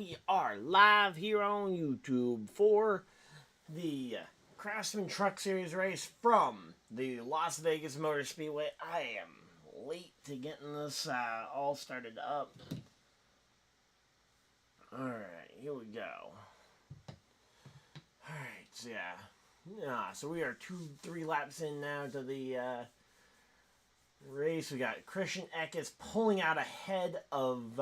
we are live here on YouTube for the Craftsman Truck Series race from the Las Vegas Motor Speedway. I am late to getting this all started up. Alright, here we go. Alright, so so we are 2-3 laps in now to the race. We got Christian Eckes pulling out ahead of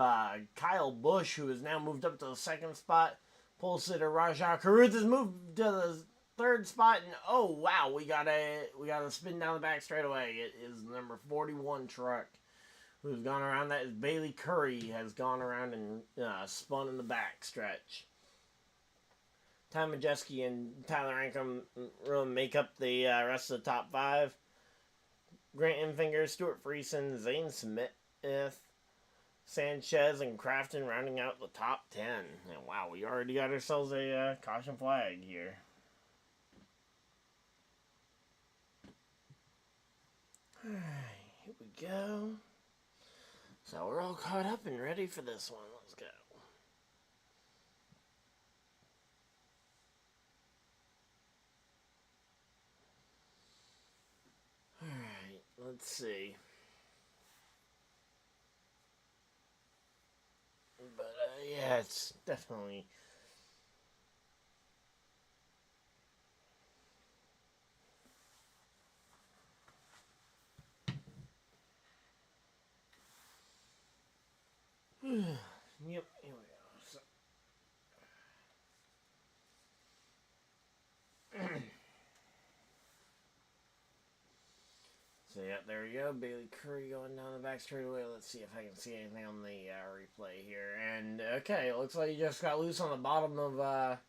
Kyle Busch, who has now moved up to the second spot. Pole sitter rajahcaruth has moved to the third spot, and oh wow, we got a spin down the back straightaway. It is number 41 truck who's gone around. That is Bailey Curry, has gone around and spun in the back stretch. Ty Majeski and Tyler Ankrum really make up the rest of the top five. Grant Enfinger, Stuart Friesen, Zane Smith, Sanchez, and Crafton rounding out the top 10. And wow, we already got ourselves a caution flag here. Alright, here we go. So we're all caught up and ready for this one. Let's go. Alright, let's see. But yeah, it's definitely yep, here we go. So yeah, there we go. Bailey Curry going down the back straightaway. Let's see if I can see anything on the replay here. And okay, it looks like he just got loose on the bottom of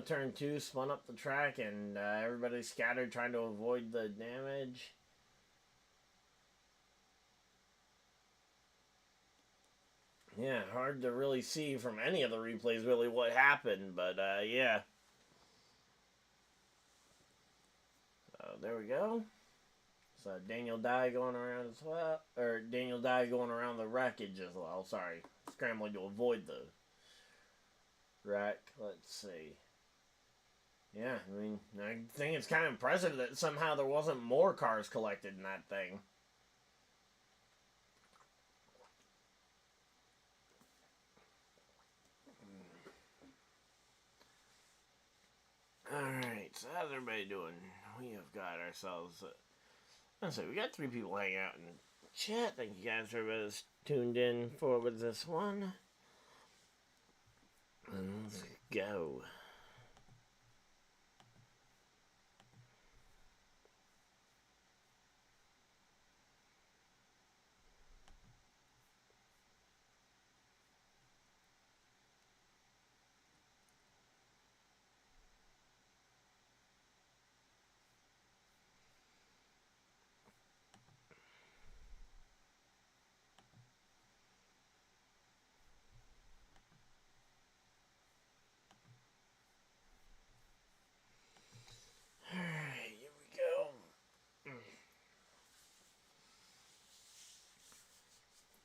turn 2, spun up the track, and everybody scattered trying to avoid the damage. Yeah, hard to really see from any of the replays really what happened, but yeah. So there we go. So Daniel Dye going around as well, or Daniel Dye going around the wreckage as well. Sorry, scrambling to avoid the wreck. Let's see. Yeah, I mean, I think it's kind of impressive that somehow there wasn't more cars collected in that thing. Alright, so how's everybody doing? We have got ourselves... Let's see, we got 3 people hanging out in the chat. Thank you guys for everybody that's tuned in for with this one. And let's go. Alright, here we go.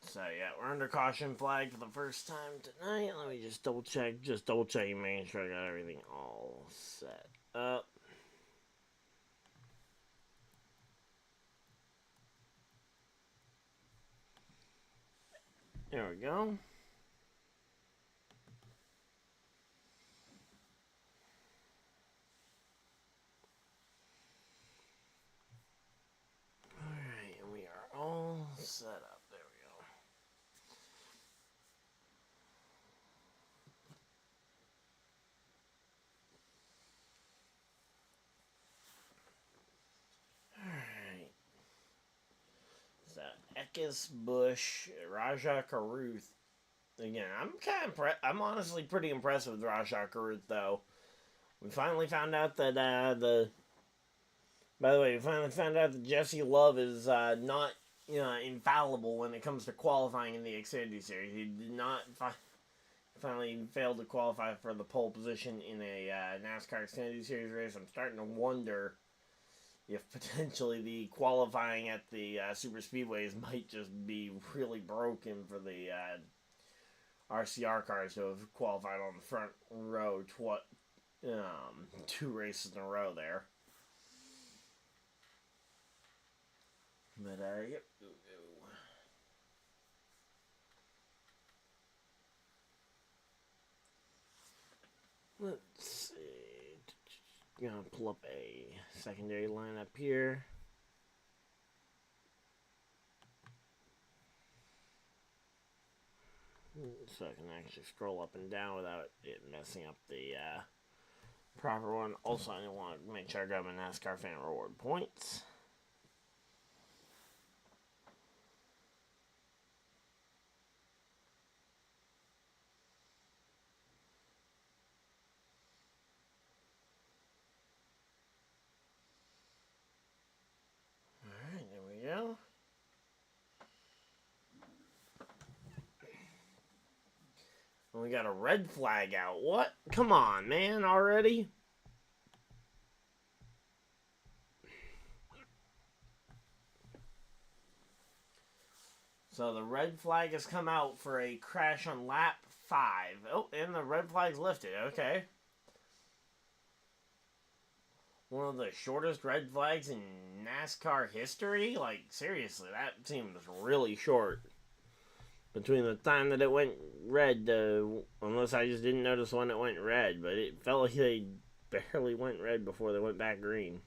So yeah, we're under caution flag for the first time tonight. Let me just double check, making sure I got everything all set up. There we go. Alright, and we are all set up. There we go. Alright. So, Eckes, Busch, rajahcaruth. Again, I'm honestly pretty impressed with rajahcaruth, though. We finally found out that by the way, we finally found out that Jesse Love is not, infallible when it comes to qualifying in the Xfinity Series. He did not finally failed to qualify for the pole position in a NASCAR Xfinity Series race. I'm starting to wonder if potentially the qualifying at the super speedways might just be really broken for the RCR cars who have qualified on the front row 2 races in a row there. But, yep. Let's see. Gonna pull up a secondary lineup here. So I can actually scroll up and down without it messing up the proper one. Also, I want to make sure I grab my NASCAR fan reward points. Alright, there we go. And we got a red flag out. What? Come on, man, already? So the red flag has come out for a crash on lap 5. Oh, and the red flag's lifted. Okay. One of the shortest red flags in NASCAR history? Like, seriously, that seems really short. Between the time that it went red, unless I just didn't notice when it went red, but it felt like they barely went red before they went back green.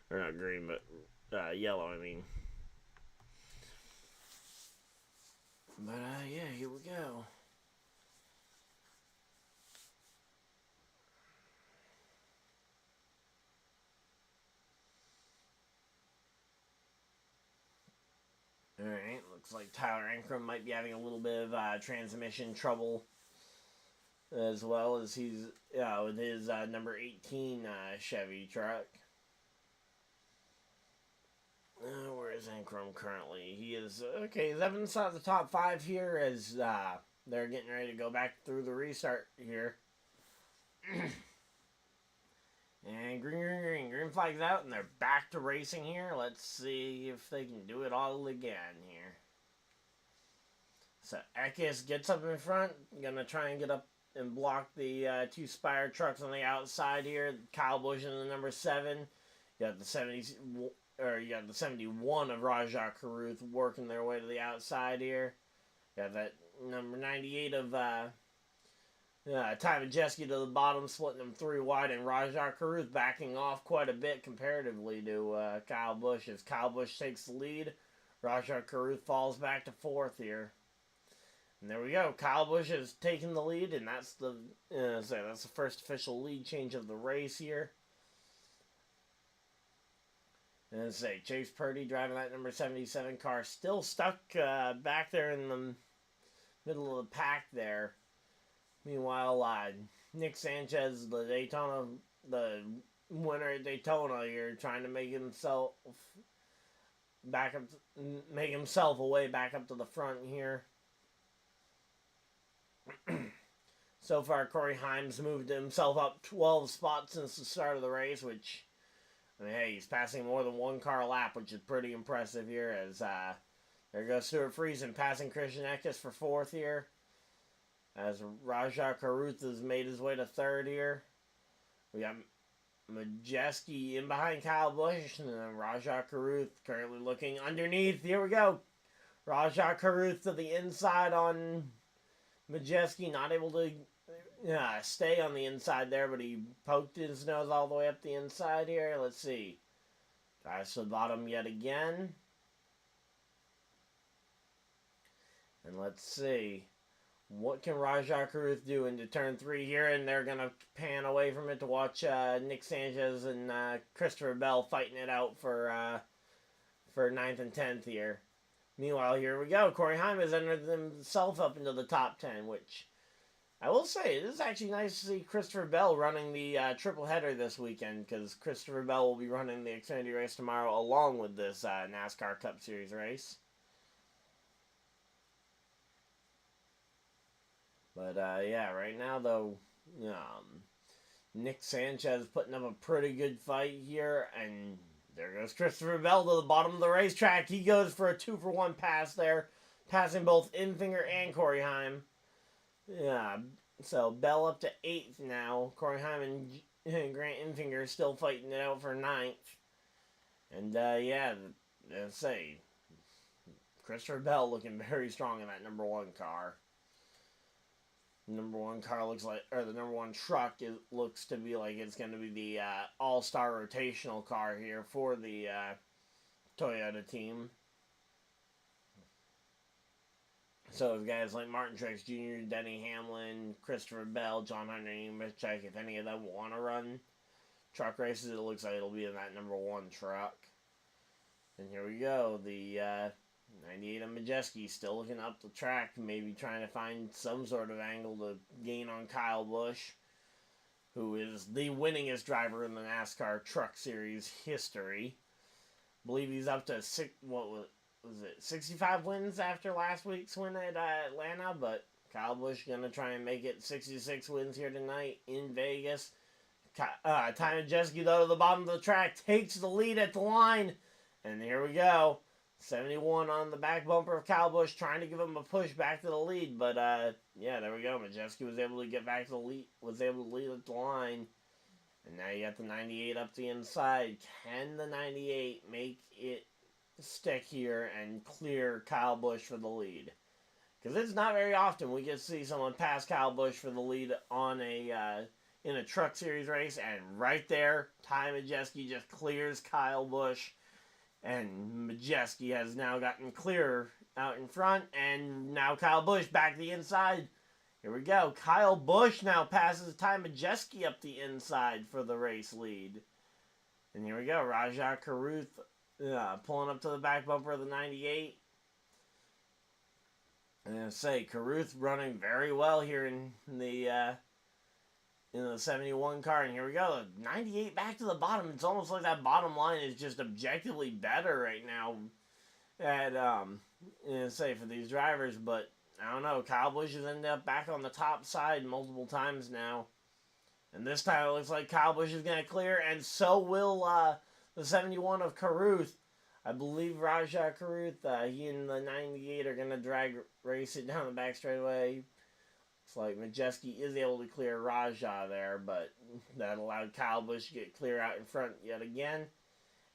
Or not green, but yellow, I mean. But, yeah, here we go. Alright, looks like Tyler Ankrum might be having a little bit of transmission trouble, as well as he's with his number 18 Chevy truck. Where is Ankrum currently? He is, okay, he's up inside the top 5 here as they're getting ready to go back through the restart here. And green flag's out, and they're back to racing here. Let's see if they can do it all again here. So Eckes gets up in front, gonna try and get up and block the 2 Spire trucks on the outside here. Kyle Busch in the number 7. You got the 71 of rajahcaruth working their way to the outside here. You got that number 98 of Ty Majeski to the bottom, splitting them 3 wide, and rajahcaruth backing off quite a bit comparatively to Kyle Busch. As Kyle Busch takes the lead, rajahcaruth falls back to 4th here. And there we go. Kyle Busch has taken the lead, and that's the that's the first official lead change of the race here. And Chase Purdy driving that number 77 car, still stuck back there in the middle of the pack there. Meanwhile, Nick Sanchez, the winner at Daytona here, trying to make himself a way back up to the front here. So far, Corey Himes moved himself up 12 spots since the start of the race, which, I mean, hey, he's passing more than 1 car a lap, which is pretty impressive here, as there goes Stuart Friesen passing Christian Eckes for 4th here. As rajahcaruth has made his way to 3rd here. We got Majeski in behind Kyle Busch, and then rajahcaruth currently looking underneath. Here we go. rajahcaruth to the inside on Majeski, not able to stay on the inside there, but he poked his nose all the way up the inside here. Let's see. Drives to the bottom yet again. And let's see. What can rajahcaruth do into turn 3 here? And they're going to pan away from it to watch Nick Sanchez and Christopher Bell fighting it out for 9th and 10th here. Meanwhile, here we go. Corey Heim has entered himself up into the top 10, which I will say, it is actually nice to see Christopher Bell running the triple header this weekend, because Christopher Bell will be running the Xfinity race tomorrow along with this NASCAR Cup Series race. But, yeah, right now, though, Nick Sanchez putting up a pretty good fight here, and there goes Christopher Bell to the bottom of the racetrack. He goes for a 2-for-1 pass there, passing both Infinger and Corey Heim. Yeah, so Bell up to 8th now. Corey Hyman and Grant Enfinger still fighting it out for 9th. And yeah, let's say Christopher Bell looking very strong in that number 1 car. The number 1 car looks like, or the number 1 truck, it looks to be like it's going to be the all-star rotational car here for the Toyota team. So guys like Martin Truex Jr., Denny Hamlin, Christopher Bell, John Hunter Nemechek, if any of them want to run truck races, it looks like it'll be in that number 1 truck. And here we go, the 98 of Majeski still looking up the track, maybe trying to find some sort of angle to gain on Kyle Busch, who is the winningest driver in the NASCAR Truck Series history. I believe he's up to 65 wins after last week's win at Atlanta, but Kyle Busch going to try and make it 66 wins here tonight in Vegas. Ty Majeski, though, to the bottom of the track, takes the lead at the line. And here we go. 71 on the back bumper of Kyle Busch, trying to give him a push back to the lead. But, yeah, there we go. Majeski was able to get back to the lead, was able to lead at the line. And now you got the 98 up the inside. Can the 98 make it stick here and clear Kyle Busch for the lead? Because it's not very often we get to see someone pass Kyle Busch for the lead on a in a Truck Series race. And right there, Ty Majeski just clears Kyle Busch. And Majeski has now gotten clear out in front. And now Kyle Busch back to the inside. Here we go. Kyle Busch now passes Ty Majeski up the inside for the race lead. And here we go. Rajahcaruth pulling up to the back bumper of the 98. And I say, Caruth running very well here in the 71 car. And here we go. The 98 back to the bottom. It's almost like that bottom line is just objectively better right now at, say, for these drivers. But I don't know. Kyle Busch has ended up back on the top side multiple times now. And this time it looks like Kyle Busch is going to clear. And so will the 71 of Caruth. I believe Rajahcaruth, he and the 98 are going to drag race it down the back straightaway. Looks like Majeski is able to clear Rajah there, but that allowed Kyle Busch to get clear out in front yet again.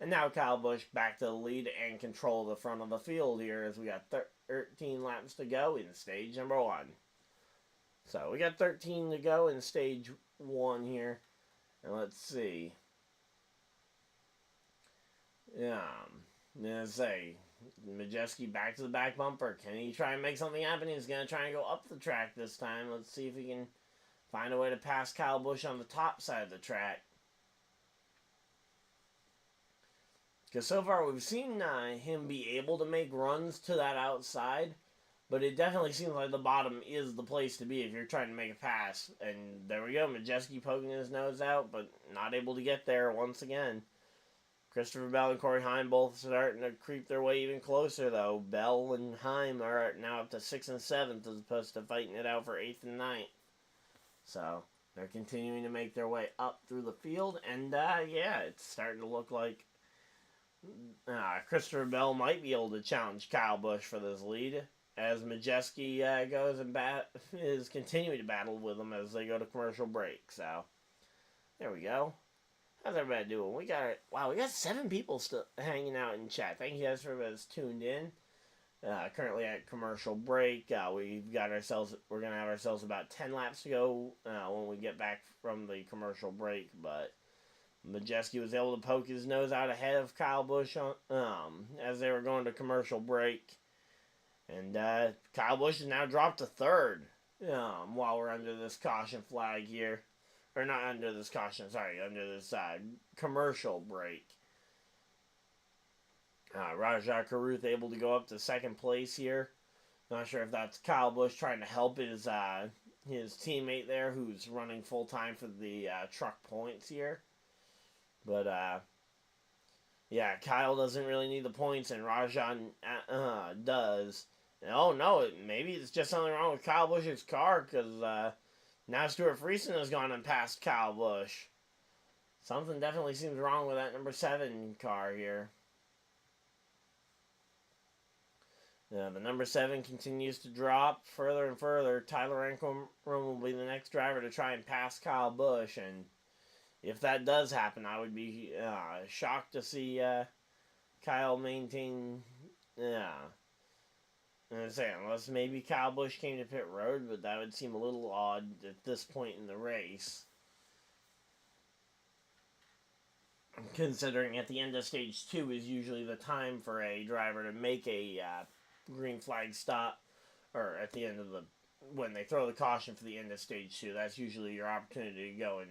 And now Kyle Busch back to the lead and control the front of the field here as we got 13 laps to go in stage number 1. So we got 13 to go in stage 1 here. And let's see. Let's say, Majeski back to the back bumper. Can he try and make something happen? He's going to try and go up the track this time. Let's see if he can find a way to pass Kyle Busch on the top side of the track. Because so far we've seen him be able to make runs to that outside. But it definitely seems like the bottom is the place to be if you're trying to make a pass. And there we go. Majeski poking his nose out, but not able to get there once again. Christopher Bell and Corey Heim both starting to creep their way even closer, though. Bell and Heim are now up to 6th and 7th as opposed to fighting it out for 8th and 9th. So they're continuing to make their way up through the field. And, yeah, it's starting to look like Christopher Bell might be able to challenge Kyle Busch for this lead as Majeski goes and is continuing to battle with him as they go to commercial break. So there we go. How's everybody doing? We got 7 people still hanging out in chat. Thank you guys for everybody that's tuned in. Currently at commercial break. We're gonna have ourselves about 10 laps to go when we get back from the commercial break. But Majeski was able to poke his nose out ahead of Kyle Busch as they were going to commercial break. And Kyle Busch has now dropped to 3rd while we're under this caution flag here. Or not under this caution, sorry, under this commercial break. Rajahcaruth able to go up to 2nd place here. Not sure if that's Kyle Busch trying to help his teammate there who's running full time for the truck points here. But, yeah, Kyle doesn't really need the points, and Rajah does. And, oh, no, maybe it's just something wrong with Kyle Busch's car, because now Stuart Friesen has gone and passed Kyle Busch. Something definitely seems wrong with that number 7 car here. The number 7 continues to drop further and further. Tyler Ankrum will be the next driver to try and pass Kyle Busch, and if that does happen, I would be shocked to see Kyle maintain. I'm saying, unless maybe Kyle Busch came to pit road, but that would seem a little odd at this point in the race. Considering at the end of stage 2 is usually the time for a driver to make a green flag stop, or at the end of when they throw the caution for the end of stage 2, that's usually your opportunity to go and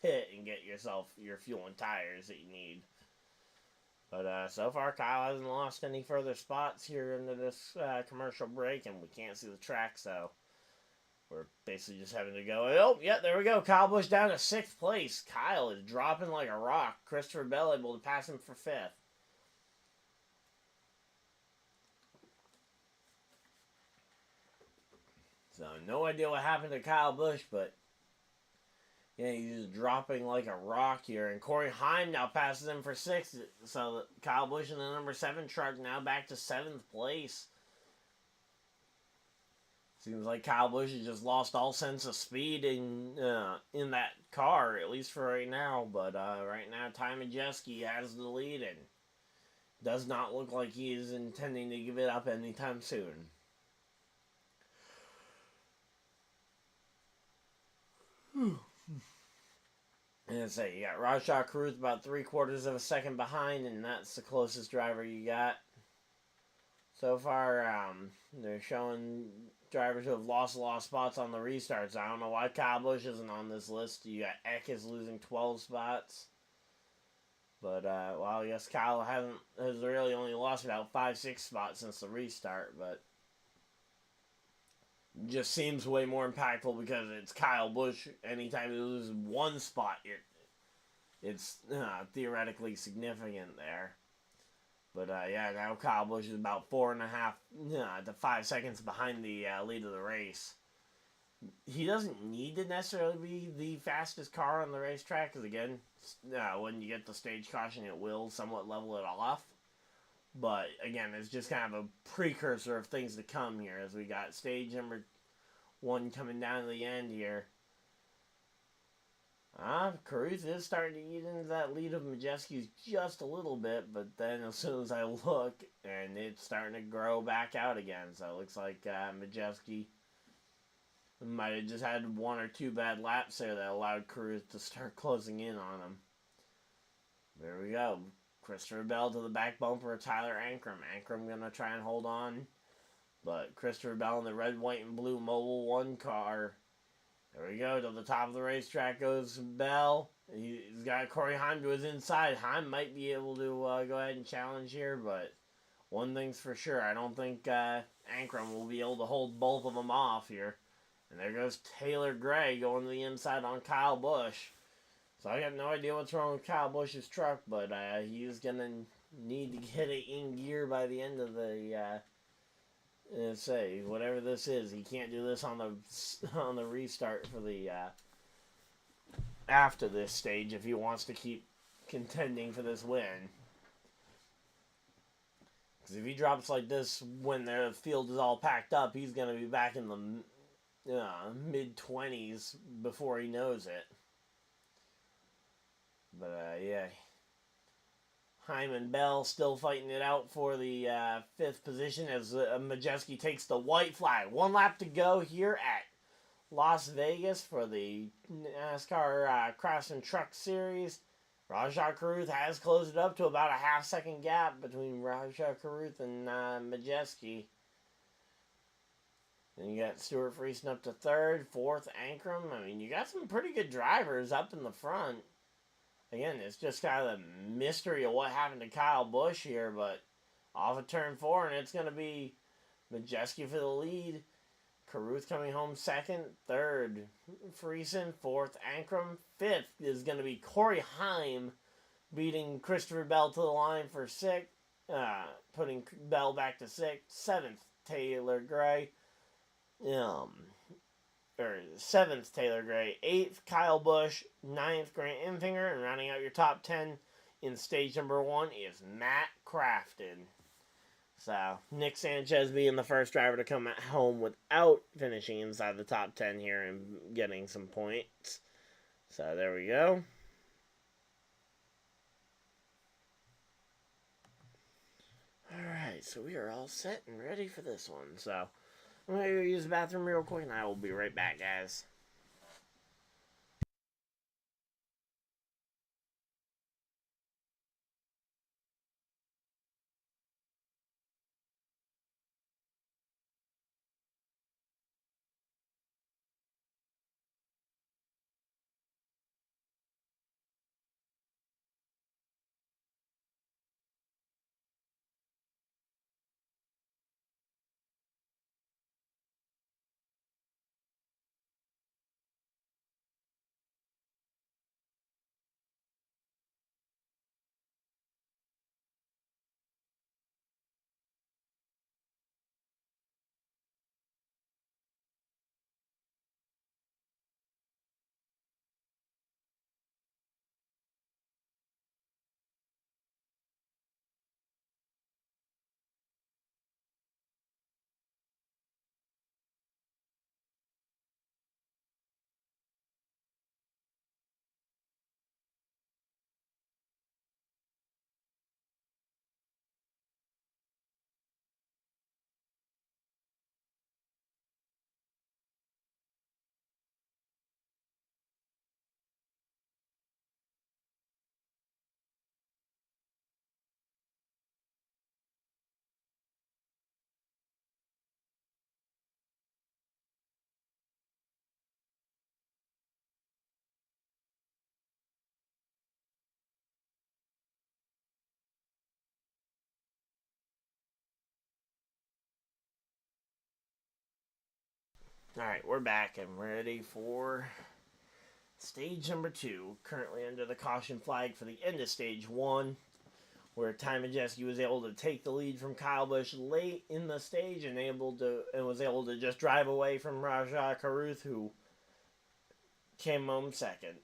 pit and get yourself your fuel and tires that you need. But so far, Kyle hasn't lost any further spots here into this commercial break, and we can't see the track, so we're basically just having to go. Oh, yeah, there we go. Kyle Busch down to 6th place. Kyle is dropping like a rock. Christopher Bell able to pass him for 5th. So, no idea what happened to Kyle Busch, but yeah, he's just dropping like a rock here. And Corey Heim now passes him for 6th. So, Kyle Busch in the number 7 truck now back to 7th place. Seems like Kyle Busch has just lost all sense of speed in that car, at least for right now. But right now, Ty Majeski has the lead and does not look like he is intending to give it up anytime soon. And say you got rajahcaruth about 3/4 of a second behind, and that's the closest driver you got. So far, they're showing drivers who have lost a lot of spots on the restarts. I don't know why Kyle Busch isn't on this list. You got Eck is losing 12 spots. But, well, yes, Kyle has really only lost about 5-6 spots since the restart, but just seems way more impactful because it's Kyle Busch. Anytime he loses 1 spot, it's theoretically significant there. But yeah, now Kyle Busch is about 4.5 to 5 seconds behind the lead of the race. He doesn't need to necessarily be the fastest car on the racetrack, because again, when you get the stage caution, it will somewhat level it off. But again, it's just kind of a precursor of things to come here, as we got stage number 1 coming down to the end here. Caruth is starting to eat into that lead of Majeski's just a little bit, but then as soon as I look, and it's starting to grow back out again. So it looks like Majeski might have just had 1 or 2 bad laps there that allowed Caruth to start closing in on him. There we go. Christopher Bell to the back bumper of Tyler Ankrum. Ankrum going to try and hold on. But Christopher Bell in the red, white, and blue Mobil 1 car. There we go. To the top of the racetrack goes Bell. He's got Corey Heim to his inside. Heim might be able to go ahead and challenge here, but one thing's for sure. I don't think Ankrum will be able to hold both of them off here. And there goes Taylor Gray going to the inside on Kyle Busch. So I got no idea what's wrong with Kyle Busch's truck, but he's going to need to get it in gear by the end of the, whatever this is. He can't do this on the restart for the, after this stage if he wants to keep contending for this win. Because if he drops like this when the field is all packed up, he's going to be back in the mid-20s before he knows it. But, yeah. Hyman Bell still fighting it out for the 5th position as Majeski takes the white flag. 1 lap to go here at Las Vegas for the NASCAR Cross and Truck Series. Rajahcaruth has closed it up to about a half-second gap between Rajahcaruth and Majeski. Then you got Stuart Friesen up to 3rd, 4th Ankrum. I mean, you got some pretty good drivers up in the front. Again, it's just kind of the mystery of what happened to Kyle Busch here, but off of turn 4, and it's going to be Majeski for the lead. Caruth coming home 2nd, 3rd Friesen, 4th Ankrum, 5th is going to be Corey Heim beating Christopher Bell to the line for 6th, putting Bell back to 6th, 7th Taylor Gray, 7th Taylor Gray, 8th Kyle Busch, 9th Grant Enfinger, and rounding out your top 10 in stage number 1 is Matt Crafton. So, Nick Sanchez being the first driver to come home without finishing inside the top 10 here and getting some points. So, there we go. Alright, so we are all set and ready for this one. So, I'm going to go use the bathroom real quick and I will be right back, guys. Alright, we're back and ready for stage number 2. Currently under the caution flag for the end of stage 1, where Ty Majeski was able to take the lead from Kyle Busch late in the stage and was able to just drive away from Rajah Caruth, who came home second.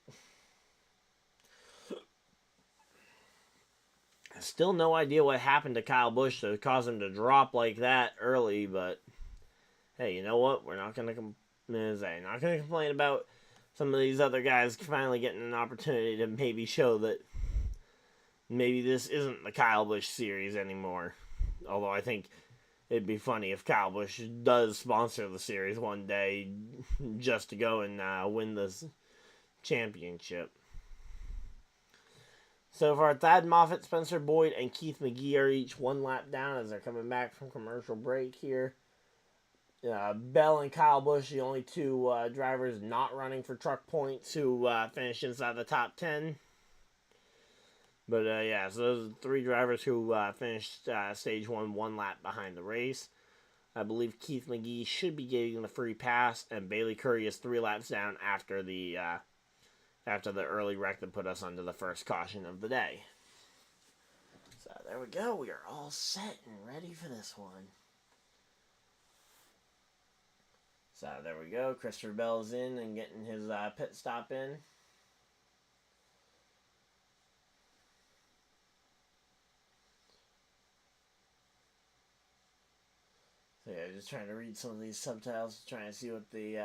Still no idea what happened to Kyle Busch to cause him to drop like that early, but hey, you know what? We're not going to complain about some of these other guys finally getting an opportunity to maybe show that maybe this isn't the Kyle Busch series anymore. Although I think it'd be funny if Kyle Busch does sponsor the series one day just to go and win this championship. So far, Thad Moffitt, Spencer Boyd, and Keith McGee are each one lap down as they're coming back from commercial break here. Bell and Kyle Busch, the only two drivers not running for truck points who finished inside the top 10. But yeah, so those are 3 drivers who finished stage 1 lap behind the race. I believe Keith McGee should be getting the free pass, and Bailey Curry is 3 laps down after the early wreck that put us under the first caution of the day. So there we go. We are all set and ready for this one. So there we go. Christopher Bell's in and getting his pit stop in. So yeah, just trying to read some of these subtitles, trying to see what the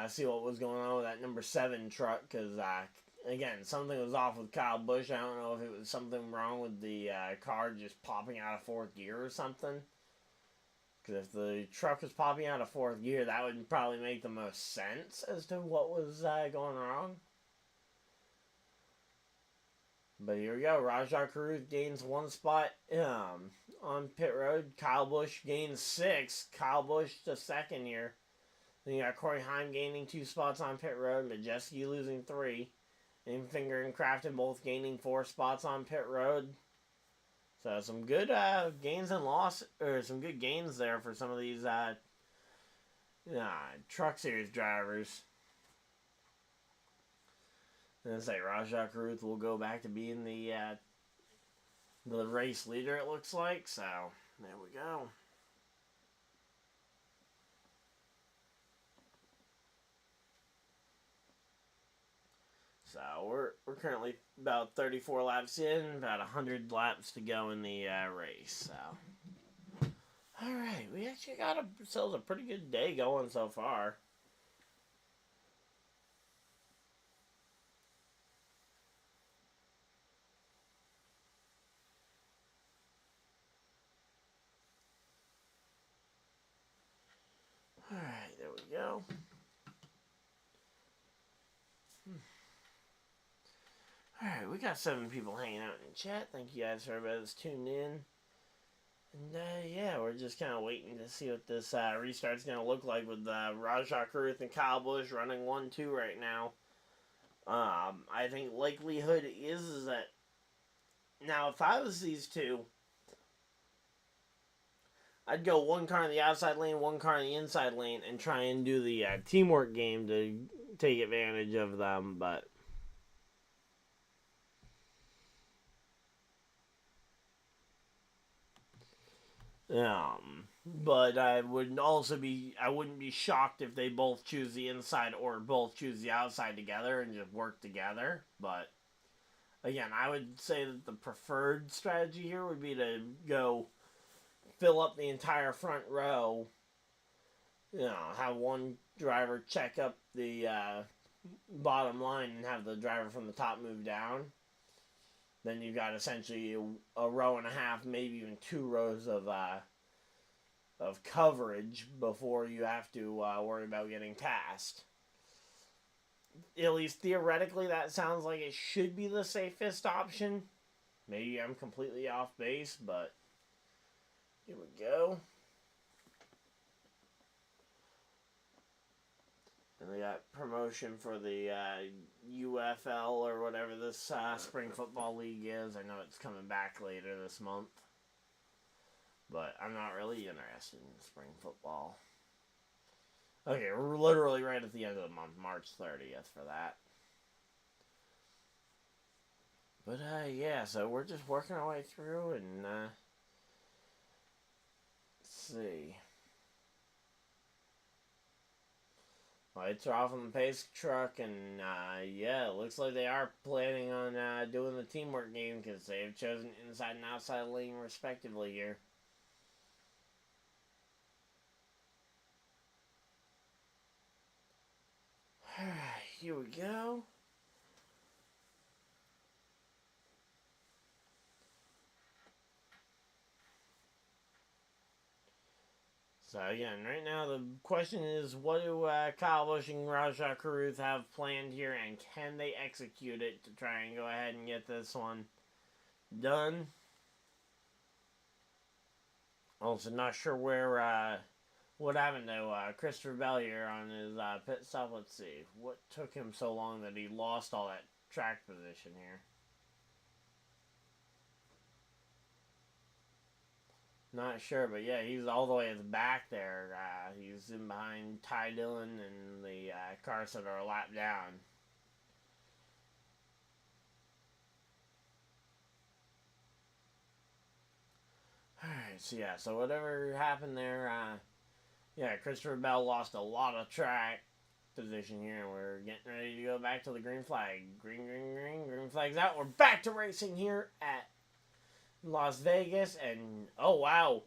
see what was going on with that number 7 truck, because again, something was off with Kyle Busch. I don't know if it was something wrong with the car just popping out of 4th gear or something. Because if the truck was popping out of 4th gear, that would probably make the most sense as to what was going wrong. But here we go. Rajah Caruth gains 1 spot on pit road. Kyle Busch gains 6. Kyle Busch to second here. Then you got Corey Heim gaining 2 spots on pit road. Majeski losing 3. Infinger and Crafton both gaining 4 spots on pit road. So some good gains and loss, or some good gains there for some of these truck series drivers. And it's like Rajah Caruth will go back to being the race leader, it looks like. So there we go. So we're currently about 34 laps in, about 100 laps to go in the race. So, all right, we actually got ourselves a pretty good day going so far. All right, there we go. All right, we got 7 people hanging out in the chat. Thank you guys for everybody that's tuned in. And yeah, we're just kind of waiting to see what this restart's going to look like with rajahcaruth and Kyle Busch running 1-2 right now. I think likelihood is that now if I was these two, I'd go one car in the outside lane, one car in the inside lane, and try and do the teamwork game to take advantage of them, but but I wouldn't be shocked if they both choose the inside or both choose the outside together and just work together. But again, I would say that the preferred strategy here would be to go fill up the entire front row. Have one driver check up the bottom line and have the driver from the top move down. Then you've got essentially a row and a half, maybe even 2 rows of coverage before you have to worry about getting passed. At least theoretically, that sounds like it should be the safest option. Maybe I'm completely off base, but here we go. And they got promotion for the UFL or whatever this spring football league is. I know it's coming back later this month. But I'm not really interested in spring football. Okay, we're literally right at the end of the month, March 30th for that. But yeah, so we're just working our way through and let's see. Lights are off on the pace truck, and yeah, it looks like they are planning on doing the teamwork game because they've chosen inside and outside lane respectively here. Alright, here we go. So again, right now the question is, what do Kyle Busch and rajahcaruth have planned here, and can they execute it to try and go ahead and get this one done? Also, not sure where what happened to Christopher Bell here on his pit stop. Let's see, what took him so long that he lost all that track position here. Not sure, but yeah, he's all the way at the back there. He's in behind Ty Dillon and the cars that are a lap down. Alright, so yeah, so whatever happened there, yeah, Christopher Bell lost a lot of track position here, and we're getting ready to go back to the green flag. Green flag's out. We're back to racing here at Las Vegas, and oh wow,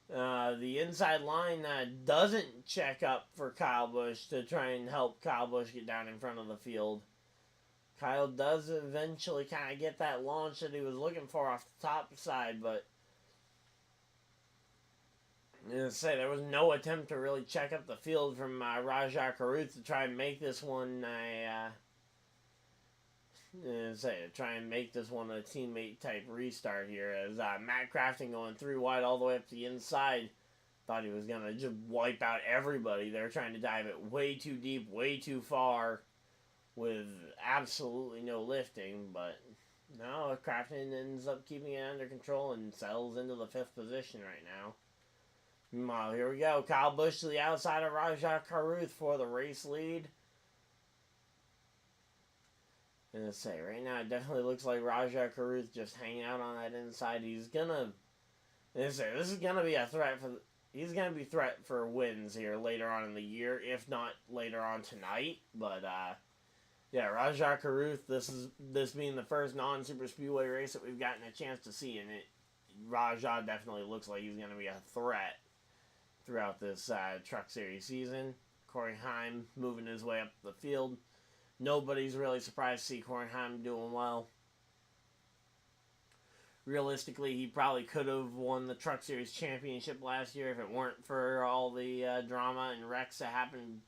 the inside line doesn't check up for Kyle Busch to try and help Kyle Busch get down in front of the field. Kyle does eventually kind of get that launch that he was looking for off the top side, but there was no attempt to really check up the field from rajahcaruth to try and make this one a teammate type restart here, as Matt Crafton going 3 wide all the way up to the inside. Thought he was going to just wipe out everybody. They're trying to dive it way too deep, way too far with absolutely no lifting, but no, Crafton ends up keeping it under control and settles into the 5th position right now. Meanwhile, here we go. Kyle Busch to the outside of rajahcaruth for the race lead. And to say, right now it definitely looks like rajahcaruth just hanging out on that inside. He's gonna, this is gonna be a threat for. He's gonna be threat for wins here later on in the year, if not later on tonight. But Yeah, Rajahcaruth. This being the first non-super speedway race that we've gotten a chance to see, and Rajah definitely looks like he's going to be a threat throughout this Truck Series season. Corey Heim moving his way up the field. Nobody's really surprised to see Corey Heim doing well. Realistically, he probably could have won the Truck Series championship last year if it weren't for all the drama and wrecks that happened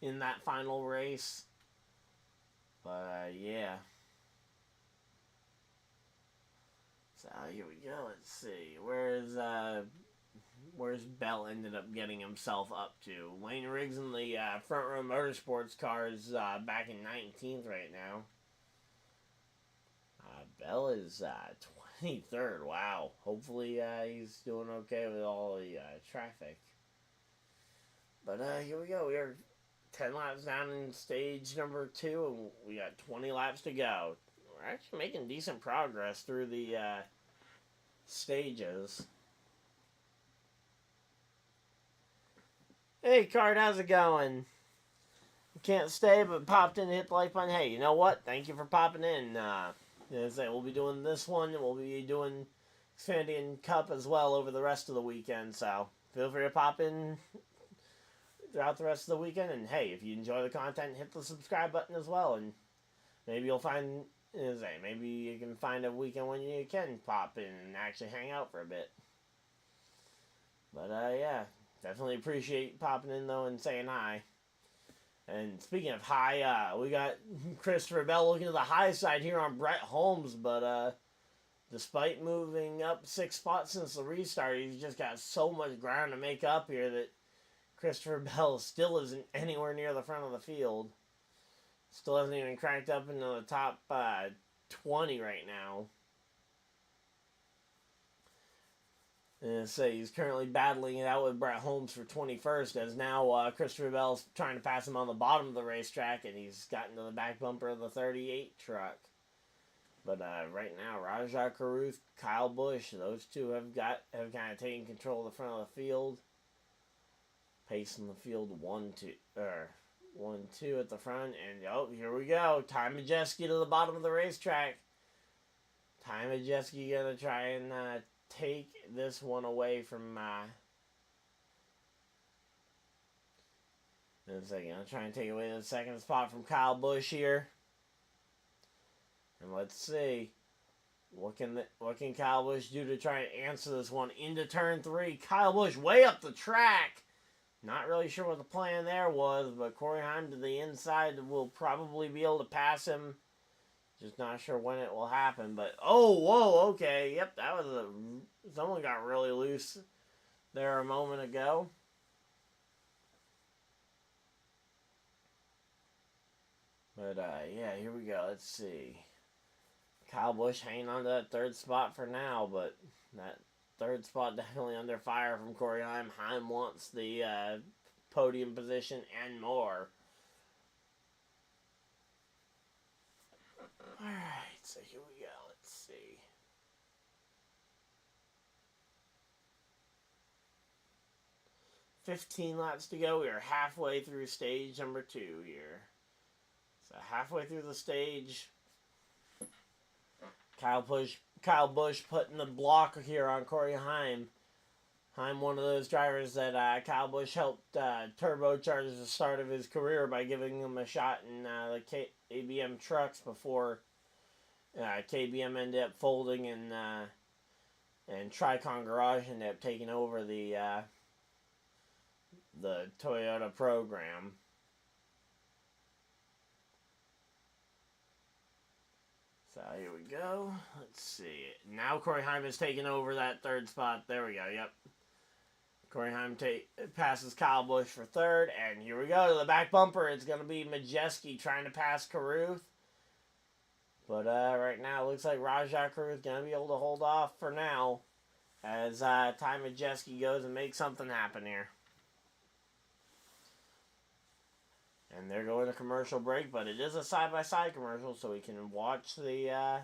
in that final race. But, yeah. So, here we go. Let's see. Where's Bell ended up getting himself up to? Wayne Riggs in the front row Motorsports cars back in 19th right now. Bell is 23rd. Wow. Hopefully he's doing okay with all the traffic. But here we go. We are 10 laps down in stage number 2, and we got 20 laps to go. We're actually making decent progress through the stages. Hey, Card, how's it going? Can't stay, but popped in and hit the like button. Hey, you know what? Thank you for popping in. We'll be doing this one, and we'll be doing Xfinity Cup as well over the rest of the weekend, so feel free to pop in throughout the rest of the weekend. And hey, if you enjoy the content, hit the subscribe button as well, and maybe you'll find, maybe you can find a weekend when you can pop in and actually hang out for a bit. But yeah, definitely appreciate popping in though and saying hi. And speaking of high, we got Christopher Bell looking to the high side here on Brett Holmes, but despite moving up 6 spots since the restart, he's just got so much ground to make up here that Christopher Bell still isn't anywhere near the front of the field. Still hasn't even cracked up into the top 20 right now. And so he's currently battling it out with Brett Holmes for 21st, as now Christopher Bell's trying to pass him on the bottom of the racetrack, and he's gotten to the back bumper of the 38 truck. But right now, Rajah Caruth, Kyle Busch, those two have kind of taken control of the front of the field. Pacing the field 1-2 at the front, and oh, here we go. Ty Majeski to the bottom of the racetrack. Ty Majeski gonna try and take this one away from gonna try and take away the second spot from Kyle Busch here. And let's see, what can Kyle Busch do to try and answer this one into turn 3? Kyle Busch way up the track. Not really sure what the plan there was, but Corey Heim to the inside will probably be able to pass him. Just not sure when it will happen, but oh, whoa, okay, yep, that was someone got really loose there a moment ago. But yeah, here we go. Let's see. Kyle Busch hanging on to that 3rd spot for now, but that 3rd spot definitely under fire from Corey Heim. Heim wants the podium position and more. Alright, so here we go. Let's see. $15 laps to go. We are halfway through stage number 2 here. So halfway through the stage. Kyle Busch putting the block here on Corey Heim. Heim, one of those drivers that Kyle Busch helped turbocharge the start of his career by giving him a shot in the KBM trucks before KBM ended up folding and Tricon Garage ended up taking over the Toyota program. So here we go. Let's see. Now Corey Heim has taken over that 3rd spot. There we go. Yep. Corey Heim passes Kyle Busch for 3rd. And here we go to the back bumper. It's going to be Majeski trying to pass Caruth. But right now it looks like Rajah Caruth going to be able to hold off for now as Ty Majeski goes and makes something happen here. And they're going to commercial break, but it is a side-by-side commercial, so we can watch the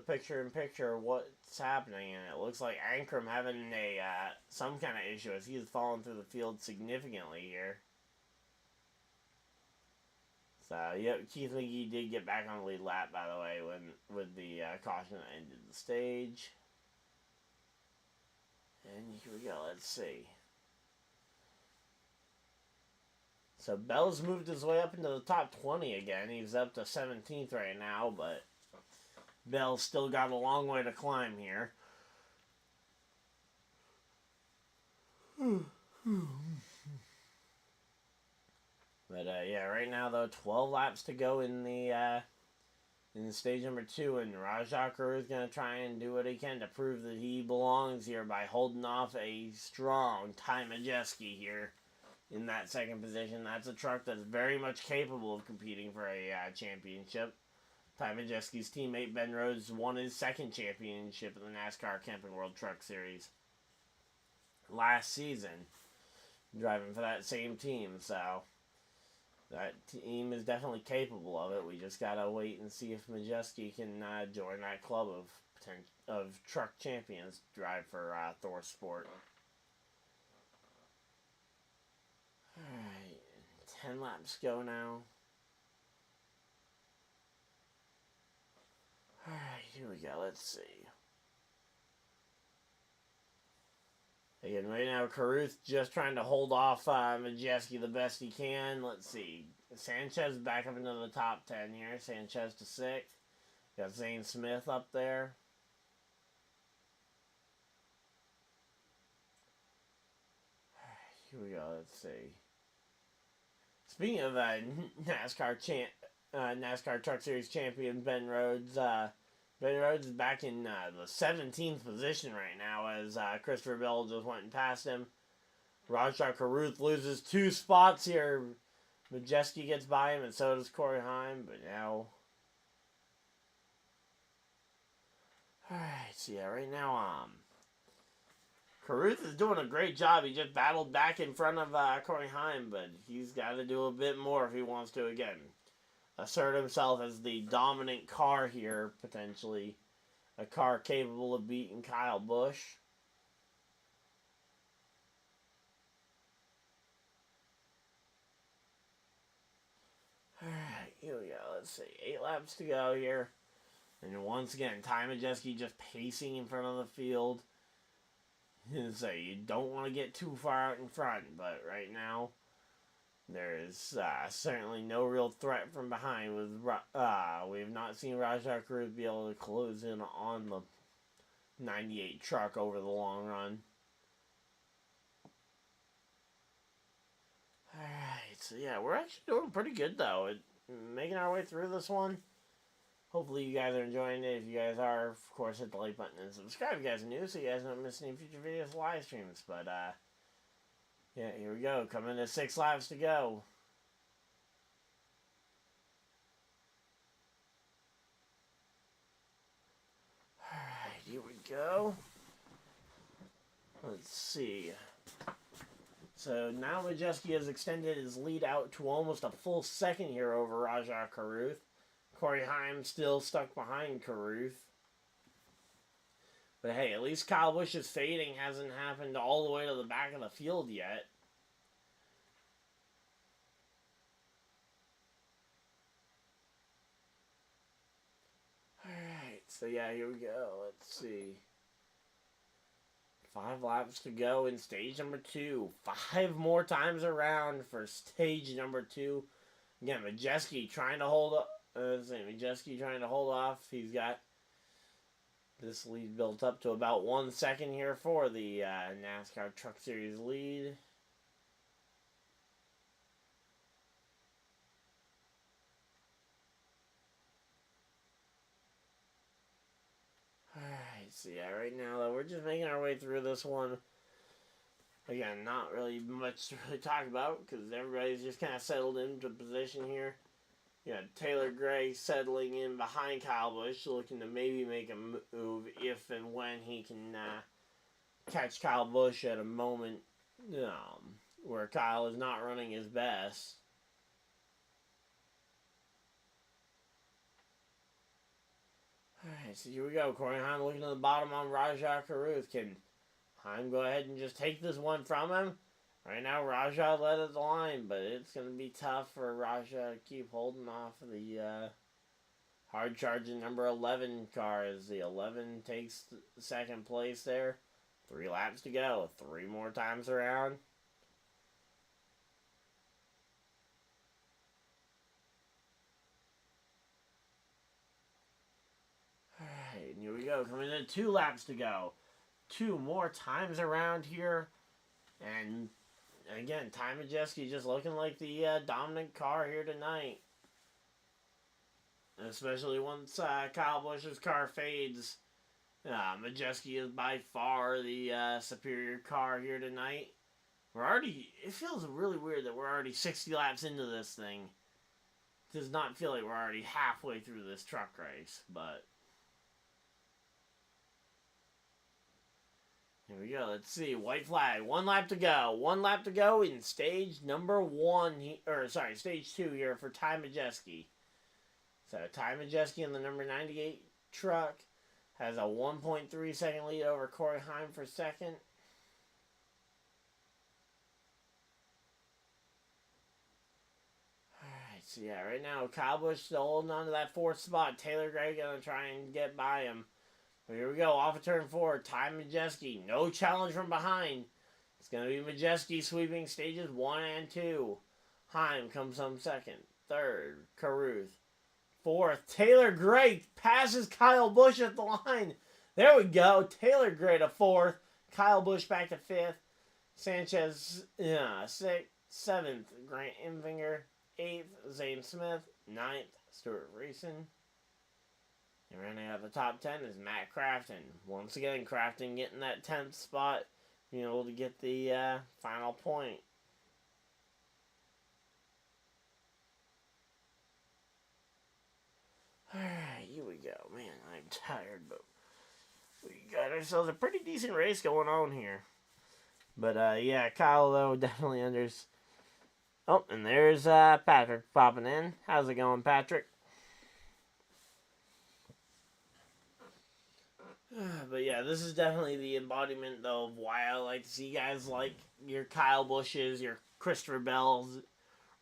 picture-in-picture what's happening. And it looks like Ankrum having some kind of issue as he's fallen through the field significantly here. So, yep, Keith McGee did get back on the lead lap, by the way, with the caution that ended the stage. And here we go, let's see. So, Bell's moved his way up into the top 20 again. He's up to 17th right now, but Bell's still got a long way to climb here. But, yeah, right now, though, 12 laps to go in the stage number 2, and Rajah Caruth is going to try and do what he can to prove that he belongs here by holding off a strong Ty Majeski here in that second position. That's a truck that's very much capable of competing for a championship. Ty Majeski's teammate Ben Rhodes won his second championship in the NASCAR Camping World Truck Series last season, driving for that same team, so that team is definitely capable of it. We just gotta wait and see if Majeski can join that club of truck champions to drive for Thor Sport. Alright, 10 laps go now. Alright, here we go, let's see. Again, right now, Caruth just trying to hold off Majeski the best he can. Let's see. Sanchez back up into the top 10 here. Sanchez to 6th. Got Zane Smith up there. Here we go. Let's see. Speaking of NASCAR Truck Series champion Ben Rhodes, Ben Rhodes is back in the 17th position right now as Christopher Bell just went and passed him. Rajah Caruth loses 2 spots here. Majeski gets by him, and so does Corey Heim, but now... Alright, so yeah, right now, Caruth is doing a great job. He just battled back in front of Corey Heim, but he's got to do a bit more if he wants to, again, assert himself as the dominant car here, potentially. A car capable of beating Kyle Busch. Alright, here we go. Let's see. 8 laps to go here. And once again, Ty Majeski just pacing in front of the field. So you don't want to get too far out in front, but right now, there is certainly no real threat from behind. We have not seen Rajah Caruth be able to close in on the 98 truck over the long run. Alright, so yeah, we're actually doing pretty good though. Making our way through this one. Hopefully you guys are enjoying it. If you guys are, of course, hit the like button and subscribe if you guys are new so you guys don't miss any future videos, live streams. But, yeah, here we go. Coming to 6 laps to go. Alright, here we go. Let's see. So now Majeski has extended his lead out to almost a full second here over Rajah Caruth. Corey Heim still stuck behind Caruth. But hey, at least Kyle Busch's fading hasn't happened all the way to the back of the field yet. Alright, so yeah, here we go. Let's see. 5 laps to go in stage number 2. 5 more times around for stage number 2. Again, Majeski trying to hold up. Majeski trying to hold off. He's got this lead built up to about 1 second here for the NASCAR Truck Series lead. Alright, so yeah, right now though, we're just making our way through this one. Again, not really much to really talk about because everybody's just kind of settled into position here. Yeah, Taylor Gray settling in behind Kyle Busch, looking to maybe make a move if and when he can catch Kyle Busch at a moment where Kyle is not running his best. Alright, so here we go. Corey Heim looking to the bottom on Rajah Caruth. Can Heim go ahead and just take this one from him? Right now, Rajah led at the line, but it's going to be tough for Rajah to keep holding off the hard-charging number 11 car as the 11 takes second place there. 3 laps to go. 3 more times around. Alright, here we go. Coming in 2 laps to go. 2 more times around here. And again, Ty Majeski just looking like the dominant car here tonight. Especially once Kyle Busch's car fades. Majeski is by far the superior car here tonight. It feels really weird that we're already 60 laps into this thing. It does not feel like we're already halfway through this truck race, but here we go. Let's see. White flag. 1 lap to go. 1 lap to go in stage number 1. Stage 2 here for Ty Majeski. So Ty Majeski in the number 98 truck has a 1.3 second lead over Corey Heim for second. Alright, so yeah, right now Kyle Busch still holding on to that 4th spot. Taylor Gray gonna try and get by him. But here we go, off of turn 4, Ty Majeski. No challenge from behind. It's gonna be Majeski sweeping stages 1 and 2. Heim comes home second. 3rd, Caruth. 4th, Taylor Gray passes Kyle Busch at the line. There we go. Taylor Gray to 4th. Kyle Busch back to 5th. Sanchez, 6th. 7th, Grant Enfinger. 8th, Zane Smith. 9th, Stuart Reeson. And running out the top 10 is Matt Crafton. Once again, Crafton getting that 10th spot, being able to get the final point. Alright, here we go. Man, I'm tired, but we got ourselves a pretty decent race going on here. But, yeah, Kyle, though, definitely Oh, and there's Patrick popping in. How's it going, Patrick? But, yeah, this is definitely the embodiment, though, of why I like to see guys like your Kyle Busches, your Christopher Bells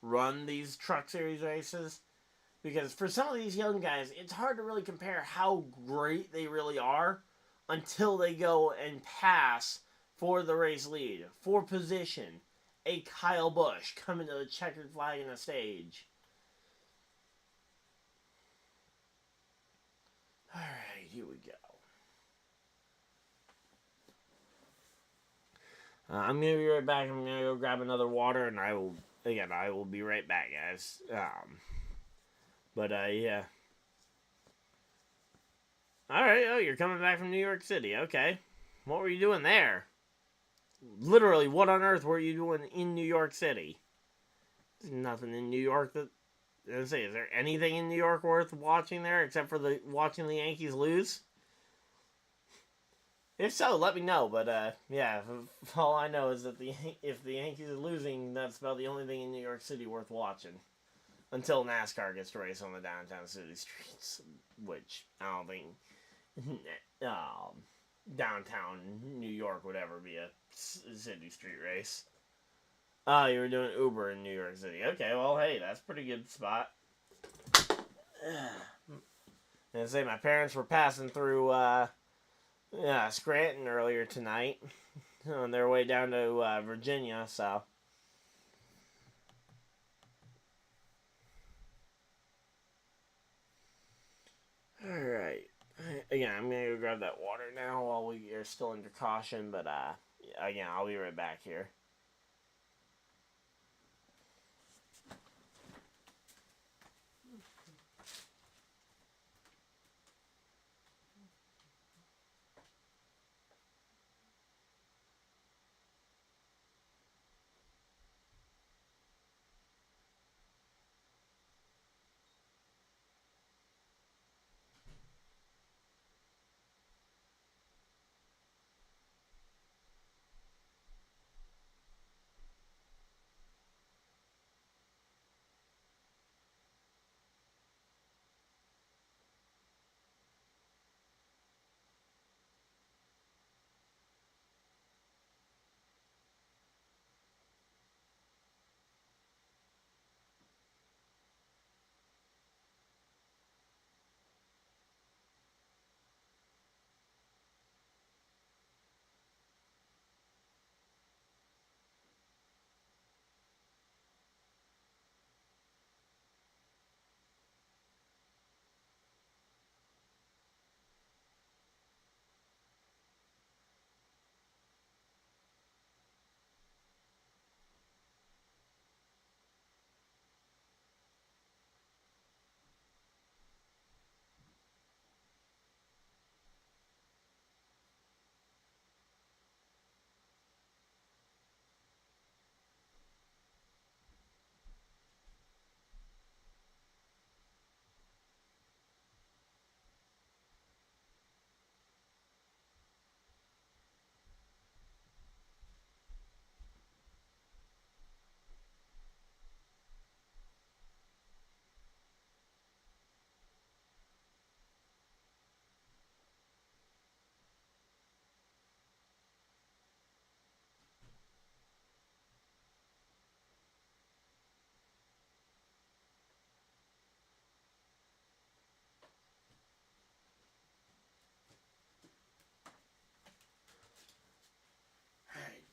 run these Truck Series races. Because for some of these young guys, it's hard to really compare how great they really are until they go and pass for the race lead, for position, a Kyle Busch coming to the checkered flag in a stage. Alright, here we go. I'm going to be right back. I'm going to go grab another water, and I will be right back, guys. Yeah. Alright, oh, you're coming back from New York City. Okay. What were you doing there? Literally, what on earth were you doing in New York City? There's nothing in New York that... is there anything in New York worth watching there except for watching the Yankees lose? If so, let me know. But, yeah, all I know is that if the Yankees are losing, that's about the only thing in New York City worth watching. Until NASCAR gets to race on the downtown city streets, which I don't think downtown New York would ever be a city street race. Oh, you were doing Uber in New York City. Okay, well, hey, that's a pretty good spot. And say my parents were passing through Scranton earlier tonight on their way down to Virginia, so... Alright. Again, I'm going to go grab that water now while we are still under caution, but, again, I'll be right back here.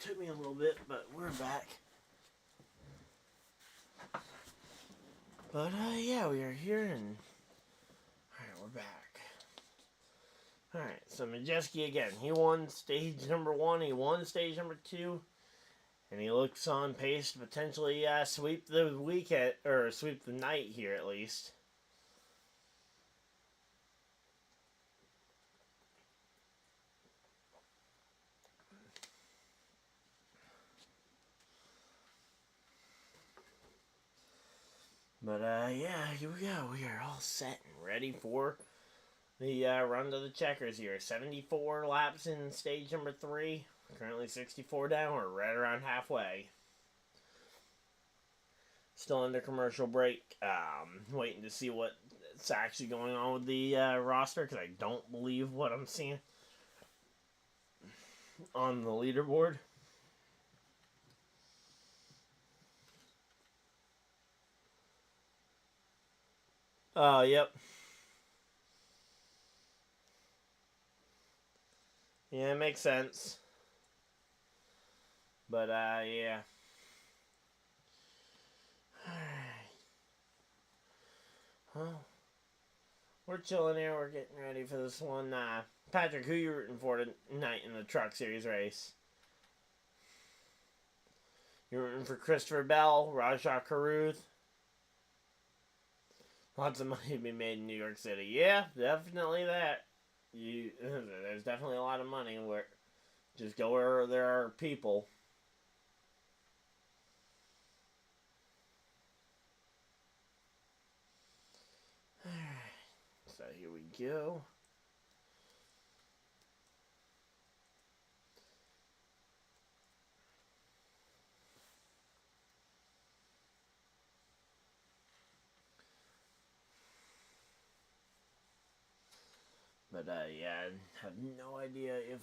Took me a little bit, but we're back. But, yeah, we are here, and... Alright, we're back. Alright, so Majeski again. He won stage number 1, he won stage number 2, and he looks on pace to potentially sweep the weekend, or sweep the night here at least. But, yeah, here we go. We are all set and ready for the run to the checkers here. 74 laps in stage number 3. Currently 64 down. We're right around halfway. Still under commercial break. Waiting to see what's actually going on with the roster, because I don't believe what I'm seeing on the leaderboard. Oh, yep. Yeah, it makes sense. But, yeah. Well, we're chilling here. We're getting ready for this one. Patrick, who you rooting for tonight in the Truck Series race? You're rooting for Christopher Bell, rajahcaruth. Lots of money to be made in New York City. Yeah, definitely that. There's definitely a lot of money where just go where there are people. Alright, so here we go. But, yeah, I have no idea if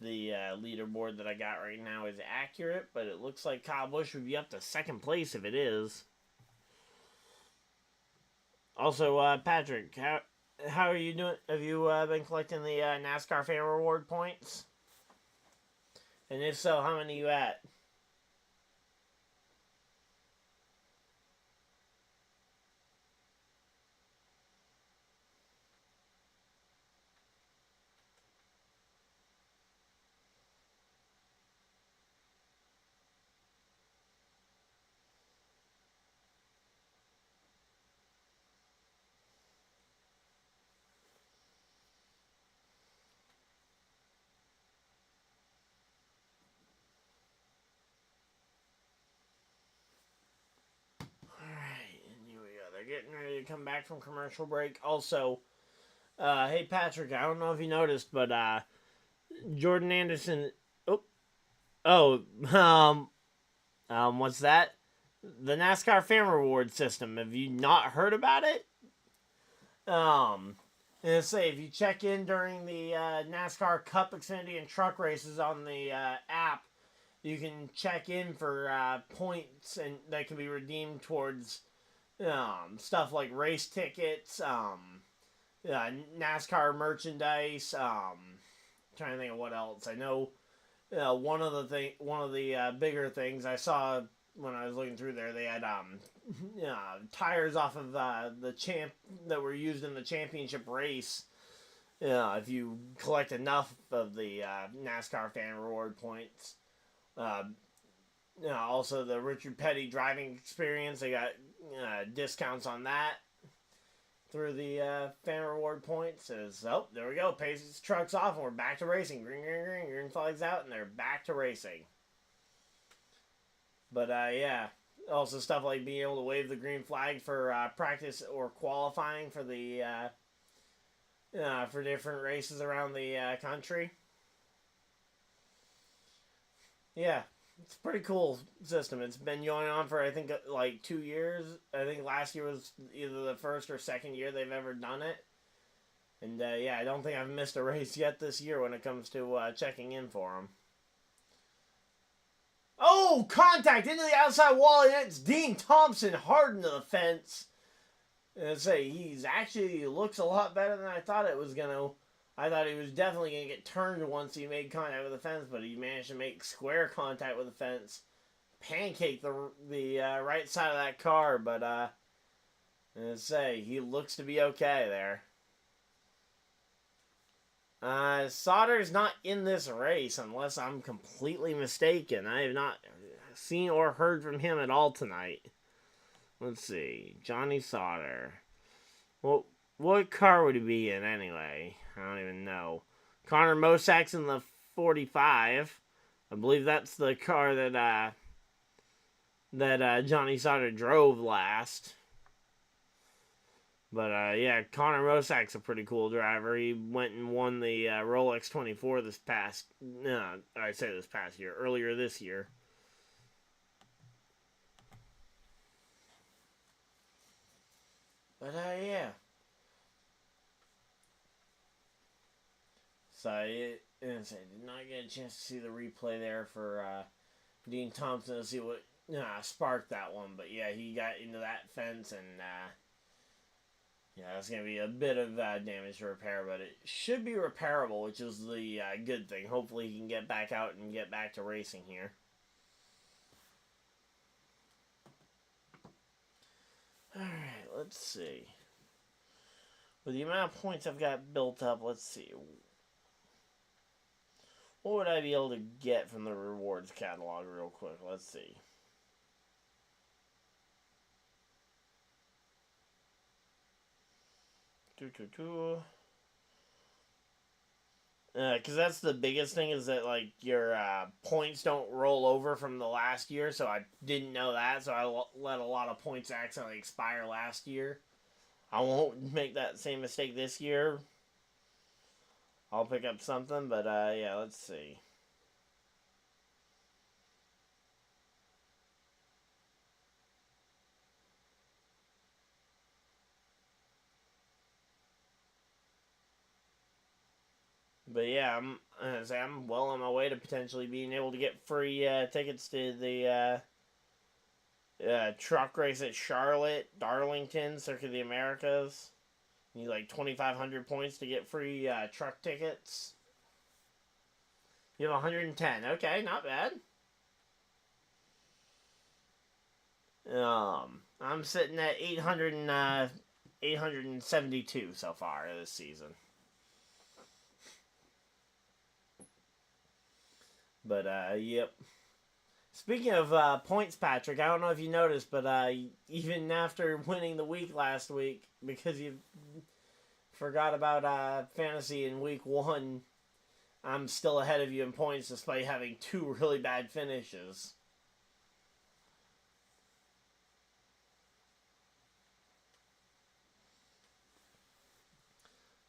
the leaderboard that I got right now is accurate, but it looks like Kyle Busch would be up to second place if it is. Also, Patrick, how are you doing? Have you been collecting the NASCAR fan reward points? And if so, how many are you at? Getting ready to come back from commercial break. Also, hey Patrick, I don't know if you noticed, but Jordan Anderson. What's that? The NASCAR fan reward system. Have you not heard about it? And say if you check in during the NASCAR Cup, Xfinity, and Truck races on the app, you can check in for points and that can be redeemed towards. Stuff like race tickets, NASCAR merchandise. Trying to think of what else. I know one of the bigger things I saw when I was looking through there, they had tires off of the champ that were used in the championship race. If you collect enough of the NASCAR fan reward points. Also the Richard Petty driving experience, they got discounts on that through the fan reward points. So there we go. Pace's truck's off and we're back to racing. Green, green, green. Green flag's out and they're back to racing. But yeah, also stuff like being able to wave the green flag for practice or qualifying for the for different races around the country. Yeah. It's a pretty cool system. It's been going on for, I think, like 2 years. I think last year was either the first or second year they've ever done it. And, yeah, I don't think I've missed a race yet this year when it comes to checking in for them. Oh, contact into the outside wall, and it's Dean Thompson hard into the fence. And I say, he looks a lot better than I thought it was going to. I thought he was definitely going to get turned once he made contact with the fence, but he managed to make square contact with the fence, pancake the right side of that car, but let's say he looks to be okay there. Sauter's not in this race unless I'm completely mistaken. I have not seen or heard from him at all tonight. Let's see. Johnny Sauter. Well, what car would he be in anyway? I don't even know. Connor Mosak's in the 45. I believe that's the car that Johnny Sauter drove last. But, yeah, Connor Mosak's a pretty cool driver. He went and won the Rolex 24 this past year, earlier this year. But, yeah. So, I did not get a chance to see the replay there for Dean Thompson to see what sparked that one. But, yeah, he got into that fence and, yeah, it's going to be a bit of damage to repair, but it should be repairable, which is the good thing. Hopefully he can get back out and get back to racing here. Alright, let's see. With the amount of points I've got built up, let's see. What would I be able to get from the rewards catalog real quick? Let's see. Because that's the biggest thing is that, like, your points don't roll over from the last year, so I didn't know that, so I let a lot of points accidentally expire last year. I won't make that same mistake this year. I'll pick up something, but, yeah, let's see. But yeah, I'm well on my way to potentially being able to get free tickets to the truck race at Charlotte, Darlington, Circuit of the Americas. You need like 2,500 points to get free truck tickets. You have 110. Okay, not bad. I'm sitting at 872 so far this season. But, yep. Speaking of points, Patrick, I don't know if you noticed, but even after winning the week last week, because you forgot about fantasy in week 1, I'm still ahead of you in points despite having 2 really bad finishes.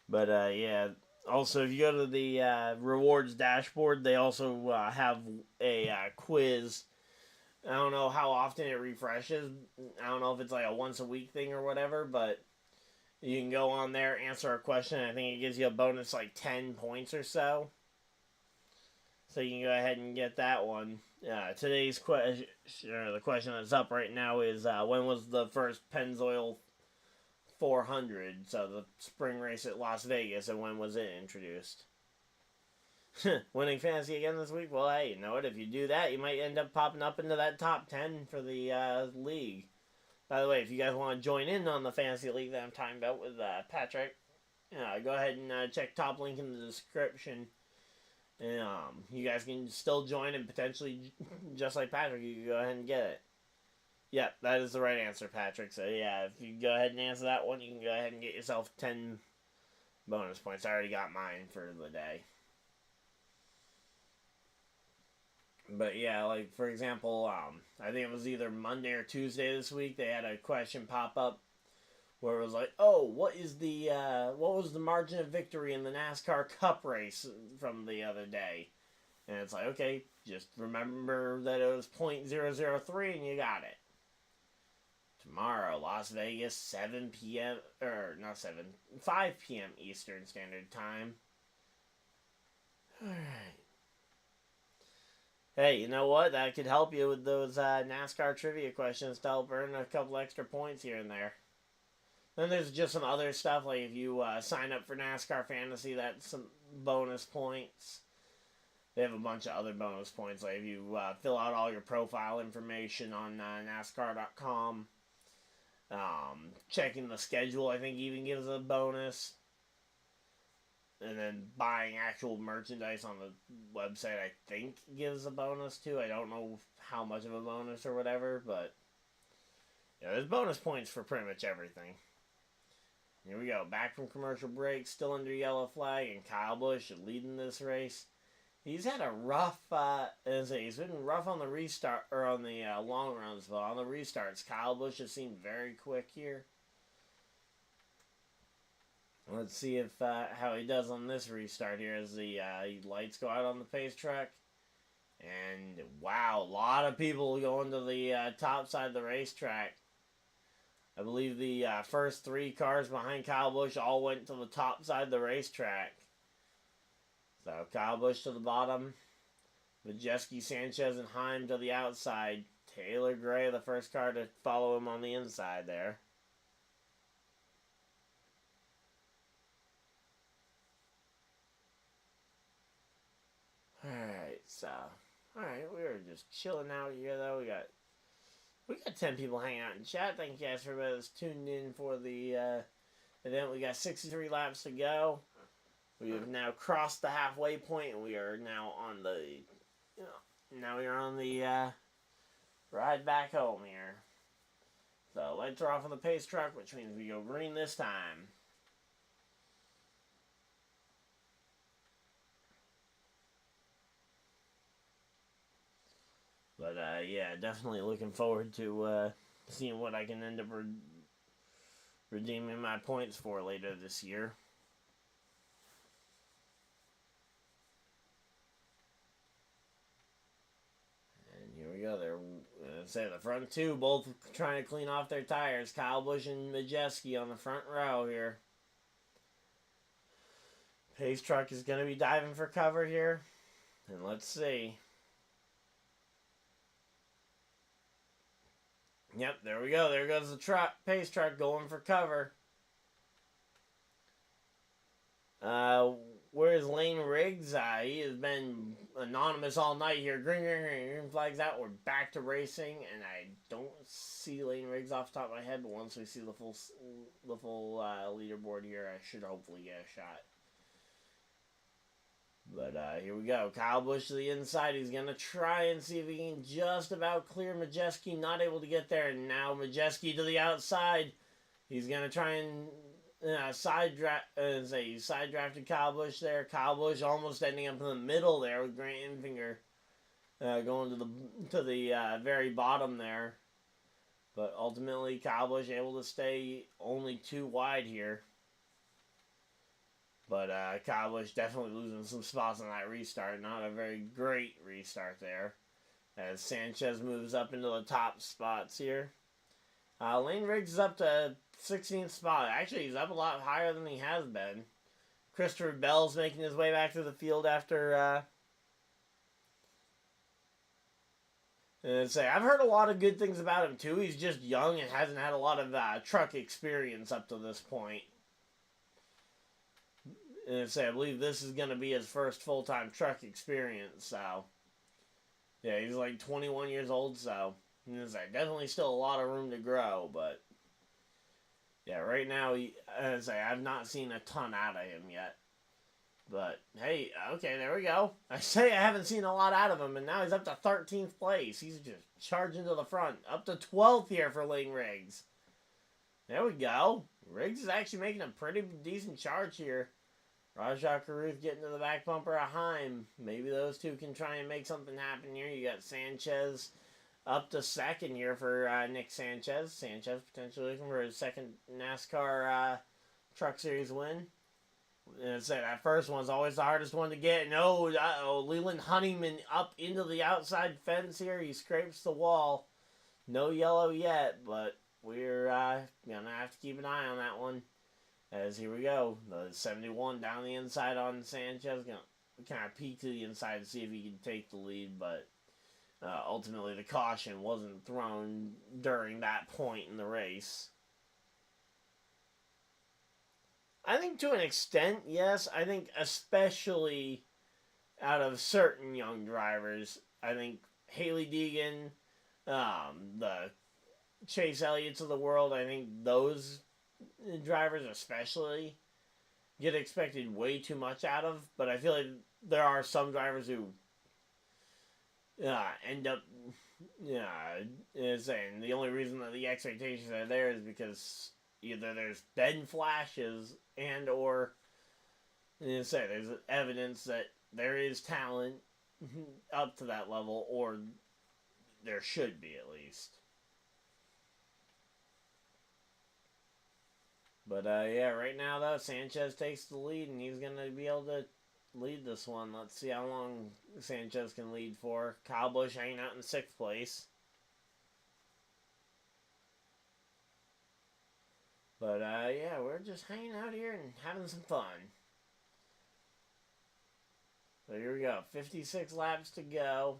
But, yeah. Also, if you go to the rewards dashboard, they also have a quiz. I don't know how often it refreshes. I don't know if it's like a once a week thing or whatever, but you can go on there, answer a question. I think it gives you a bonus like 10 points or so. So you can go ahead and get that one. Today's question, the question that's up right now is when was the first Pennzoil 400, so the spring race at Las Vegas, and when was it introduced? Winning fantasy again this week? Well, hey, you know what? If you do that, you might end up popping up into that top 10 for the league. By the way, if you guys want to join in on the fantasy league that I'm talking about with Patrick, go ahead and check top link in the description. And you guys can still join and potentially, just like Patrick, you can go ahead and get it. Yep, that is the right answer, Patrick. So, yeah, if you go ahead and answer that one, you can go ahead and get yourself 10 bonus points. I already got mine for the day. But, yeah, like, for example, I think it was either Monday or Tuesday this week, they had a question pop up where it was like, oh, what was the margin of victory in the NASCAR Cup race from the other day? And it's like, okay, just remember that it was .003 and you got it. Tomorrow, Las Vegas, 7 p.m., or not 7, 5 p.m. Eastern Standard Time. Alright. Hey, you know what? That could help you with those NASCAR trivia questions to help earn a couple extra points here and there. Then there's just some other stuff, like if you sign up for NASCAR Fantasy, that's some bonus points. They have a bunch of other bonus points, like if you fill out all your profile information on NASCAR.com. Checking the schedule, I think, even gives a bonus. And then buying actual merchandise on the website, I think, gives a bonus too. I don't know how much of a bonus or whatever, but yeah, there's bonus points for pretty much everything. Here we go, back from commercial break, still under yellow flag, and Kyle Busch leading this race. He's had a rough, he's been rough on the restart, or on the long runs, but on the restarts, Kyle Busch has seemed very quick here. Let's see if how he does on this restart here as the lights go out on the pace truck. And wow, a lot of people going to the top side of the racetrack. I believe the first 3 cars behind Kyle Busch all went to the top side of the racetrack. So Kyle Busch to the bottom. Majeski, Sanchez, and Heim to the outside. Taylor Gray, the first car to follow him on the inside there. Alright, we were just chilling out here though. We got 10 people hanging out in chat. Thank you guys for everybody that's tuned in for the event. We got 63 laps to go. We have now crossed the halfway point, and we are now on the, now we are on the ride back home here. So lights are off on the pace truck, which means we go green this time. But yeah, definitely looking forward to seeing what I can end up redeeming my points for later this year. And here we go. They're the front 2 both trying to clean off their tires. Kyle Busch and Majeski on the front row here. Pace truck is going to be diving for cover here. And let's see. Yep, there we go. There goes the pace truck going for cover. Where's Lane Riggs? He has been anonymous all night here. Green flags out. We're back to racing, and I don't see Lane Riggs off the top of my head. But once we see the full leaderboard here, I should hopefully get a shot. But here we go. Kyle Busch to the inside. He's going to try and see if he can just about clear Majeski. Not able to get there. And now Majeski to the outside. He's going to try and side drafted Kyle Busch there. Kyle Busch almost ending up in the middle there with Grant Enfinger going to the very bottom there. But ultimately, Kyle Busch able to stay only 2 wide here. But Kyle Busch definitely losing some spots on that restart. Not a very great restart there. As Sanchez moves up into the top spots here. Lane Riggs is up to 16th spot. Actually, he's up a lot higher than he has been. Christopher Bell's making his way back to the field after... I've heard a lot of good things about him, too. He's just young and hasn't had a lot of truck experience up to this point. And I believe this is going to be his first full-time truck experience, so... Yeah, he's like 21 years old, so... definitely still a lot of room to grow, but... Yeah, right now, I've not seen a ton out of him yet. But, hey, okay, there we go. I haven't seen a lot out of him, and now he's up to 13th place. He's just charging to the front. Up to 12th here for Lane Riggs. There we go. Riggs is actually making a pretty decent charge here. Rajahcaruth getting to the back bumper of Heim. Maybe those two can try and make something happen here. You got Sanchez up to 2nd here for Nick Sanchez. Sanchez potentially looking for his 2nd NASCAR Truck Series win. And that first one's always the hardest one to get. No, Leland Honeyman up into the outside fence here. He scrapes the wall. No yellow yet, but we're going to have to keep an eye on that one. As here we go, the 71 down the inside on Sanchez. Going to kind of peek to the inside to see if he can take the lead, but ultimately the caution wasn't thrown during that point in the race. I think to an extent, yes. I think especially out of certain young drivers, I think Haley Deegan, the Chase Elliott's of the world, I think those drivers especially get expected way too much out of. But I feel like there are some drivers who end up saying the only reason that the expectations are there is because either there's been flashes and or there's evidence that there is talent up to that level, or there should be at least. But yeah, right now though, Sanchez takes the lead and he's gonna be able to lead this one. Let's see how long Sanchez can lead for. Kyle Busch hanging out in 6th place. But yeah, we're just hanging out here and having some fun. So here we go. 56 laps to go.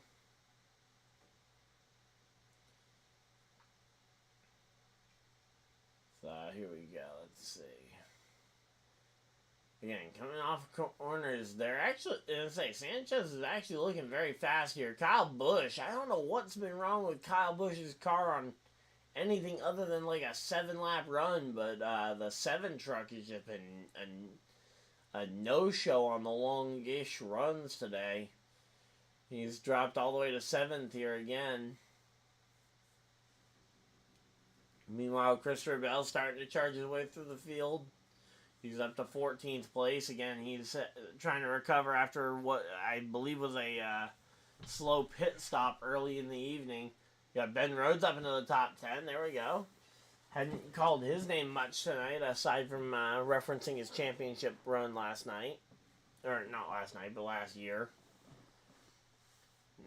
So here we go. Let's see. Again, coming off corners, they're actually, Sanchez is actually looking very fast here. Kyle Busch, I don't know what's been wrong with Kyle Busch's car on anything other than like a 7-lap run, but the 7 truck has just been a no-show on the longish runs today. He's dropped all the way to 7th here again. Meanwhile, Christopher Bell's starting to charge his way through the field. He's up to 14th place. Again, he's trying to recover after what I believe was a slow pit stop early in the evening. You got Ben Rhodes up into the top 10. There we go. Hadn't called his name much tonight, aside from referencing his championship run last night. Or, not last night, but last year.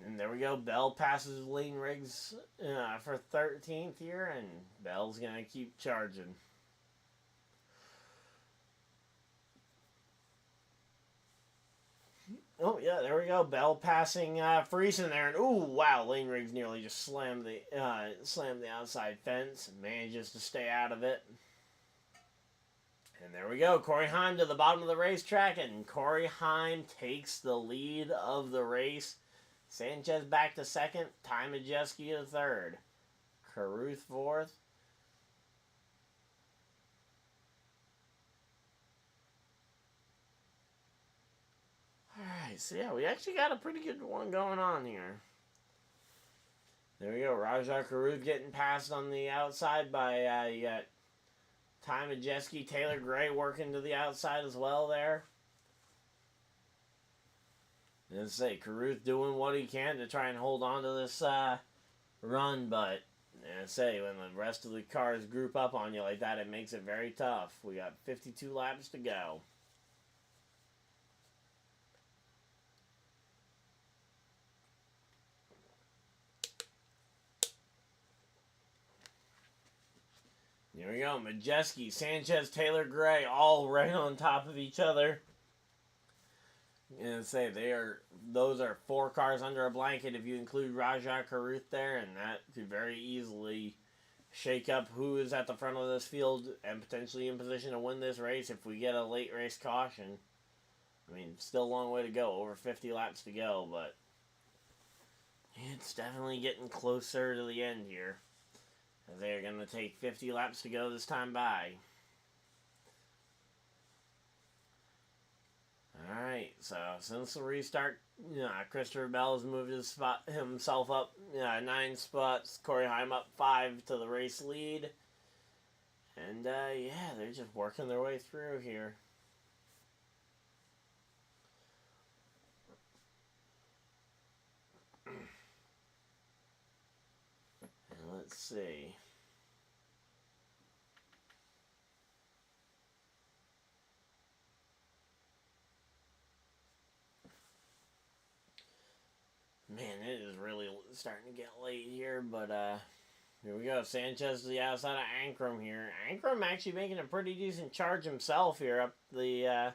And there we go. Bell passes Lane Riggs for 13th here, and Bell's going to keep charging. Oh, yeah, there we go. Bell passing Friesen there. And, ooh, wow, Lane Riggs nearly just slammed the outside fence and manages to stay out of it. And there we go. Corey Heim to the bottom of the racetrack, and Corey Heim takes the lead of the race. Sanchez back to 2nd. Ty Majeski to 3rd. Caruth 4th. Alright, so yeah, we actually got a pretty good one going on here. There we go. Rajah Caruth getting passed on the outside by you got Ty Majeski, Taylor Gray working to the outside as well there. And Caruth doing what he can to try and hold on to this run, but when the rest of the cars group up on you like that, it makes it very tough. We got 52 laps to go. Here we go. Majeski, Sanchez, Taylor Gray, all right on top of each other. And those are 4 cars under a blanket if you include Rajah Caruth there, and that could very easily shake up who is at the front of this field and potentially in position to win this race if we get a late race caution. I mean, still a long way to go, over 50 laps to go, but it's definitely getting closer to the end here. They're going to take 50 laps to go this time by. Alright, so since the restart, Christopher Bell has moved himself up 9 spots. Corey Heim up 5 to the race lead. And yeah, they're just working their way through here. And let's see. Man, it is really starting to get late here, but here we go. Sanchez to the outside of Ankrum here. Ankrum actually making a pretty decent charge himself here up the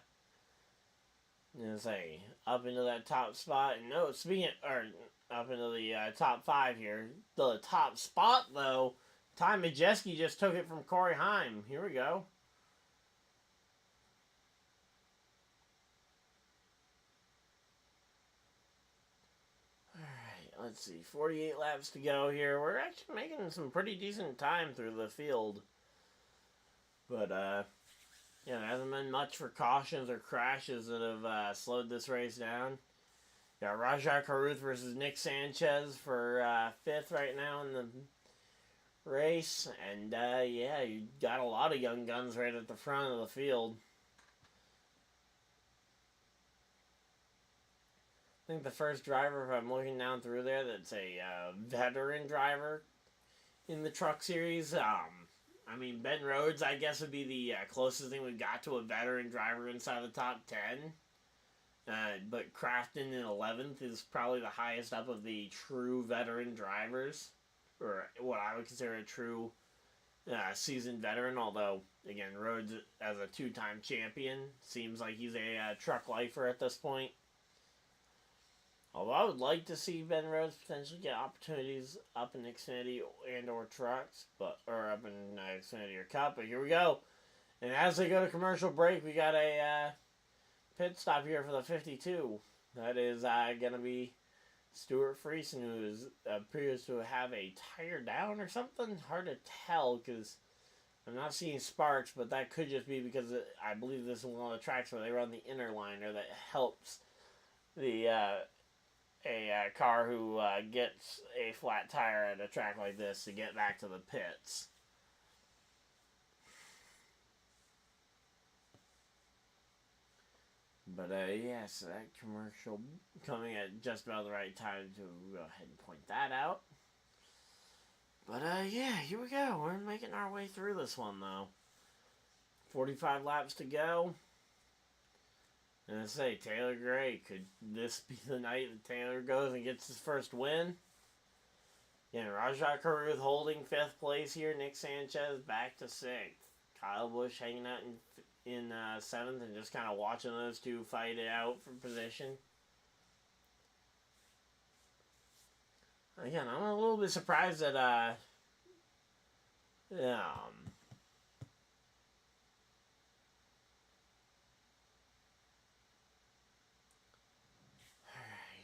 up into that top spot. And no, up into the top 5 here. The top spot though, Ty Majeski just took it from Corey Heim. Here we go. let's see, 48 laps to go here. We're actually making some pretty decent time through the field. But, yeah, there hasn't been much for cautions or crashes that have slowed this race down. Got Rajahcaruth versus Nick Sanchez for 5th right now in the race. And, yeah, you got a lot of young guns right at the front of the field. I think the first driver, if I'm looking down through there, that's a veteran driver in the Truck Series. I mean, Ben Rhodes, I guess, would be the closest thing we've got to a veteran driver inside the top 10. But Crafton in 11th is probably the highest up of the true veteran drivers, or what I would consider a true seasoned veteran. Although, again, Rhodes, as a 2-time champion, seems like he's a truck lifer at this point. Although I would like to see Ben Rhodes potentially get opportunities up in Xfinity and or trucks, or up in Xfinity or Cup. But here we go. And as they go to commercial break, we got a pit stop here for the 52. That is going to be Stuart Friesen, who appears to have a tire down or something. Hard to tell because I'm not seeing sparks, but that could just be because I believe this is one of the tracks where they run the inner liner that helps the a car who gets a flat tire at a track like this to get back to the pits. But yeah, so that commercial coming at just about the right time to go ahead and point that out. But yeah, here we go. We're making our way through this one though. 45 laps to go. And I say, Taylor Gray, could this be the night that Taylor goes and gets his first win? Yeah, Rajahcaruth holding 5th place here. Nick Sanchez back to 6th. Kyle Busch hanging out in 7th and just kind of watching those two fight it out for position. Again, I'm a little bit surprised that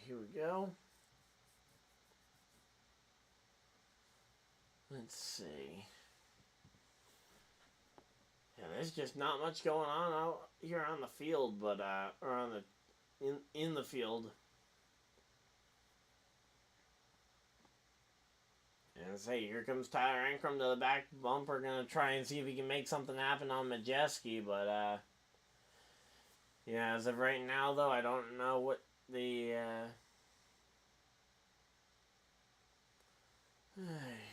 here we go. Let's see. Yeah, there's just not much going on out here on the field, but or on the in the field. And say, here comes Tyler Ankrum to the back bumper, gonna try and see if he can make something happen on Majeski, but yeah, as of right now though, I don't know what the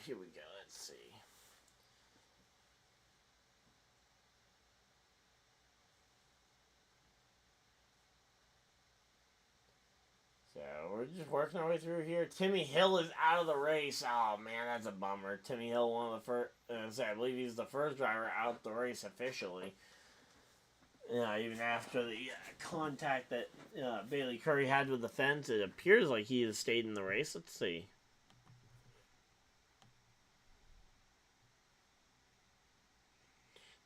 here we go, let's see. So we're just working our way through here. Timmy Hill is out of the race. Oh man, that's a bummer. Timmy Hill, one of the first, I believe he's the first driver out the race officially. Yeah, even after the contact that Bailey Curry had with the fence, it appears like he has stayed in the race. Let's see.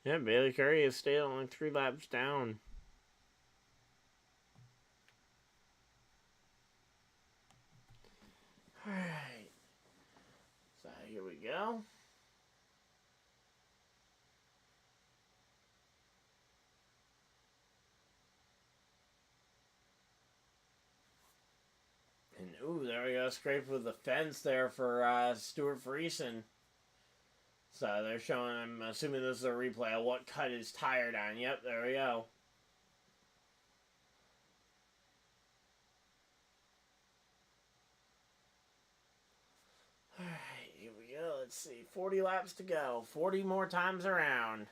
Yeah, Bailey Curry has stayed only 3 laps down. Alright. So here we go. And ooh, there we go. Scrape with the fence there for Stuart Friesen. So they're showing, I'm assuming this is a replay of what cut his tire down. Yep, there we go. Alright, here we go. Let's see. 40 laps to go. 40 more times around.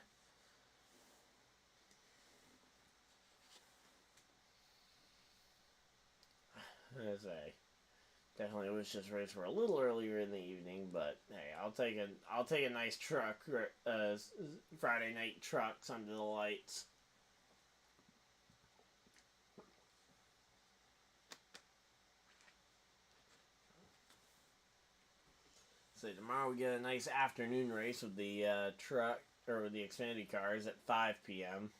As I definitely wish this race were a little earlier in the evening, but hey, I'll take a nice truck, Friday night trucks under the lights. So tomorrow we get a nice afternoon race with the truck or with the Xfinity cars at 5 p.m.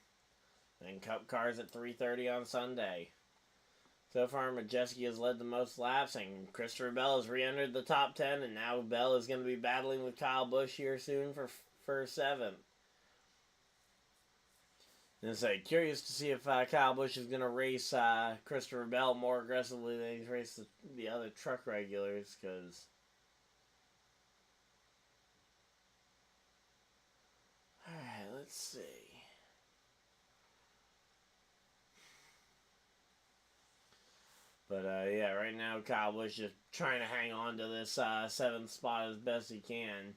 and Cup cars at 3:30 on Sunday. So far, Majeski has led the most laps, and Christopher Bell has re-entered the top 10, and now Bell is going to be battling with Kyle Busch here soon for 7th. And so, curious to see if Kyle Busch is going to race Christopher Bell more aggressively than he's raced the other truck regulars, because... Alright, let's see. But, yeah, right now Kyle Busch just trying to hang on to this 7th spot as best he can.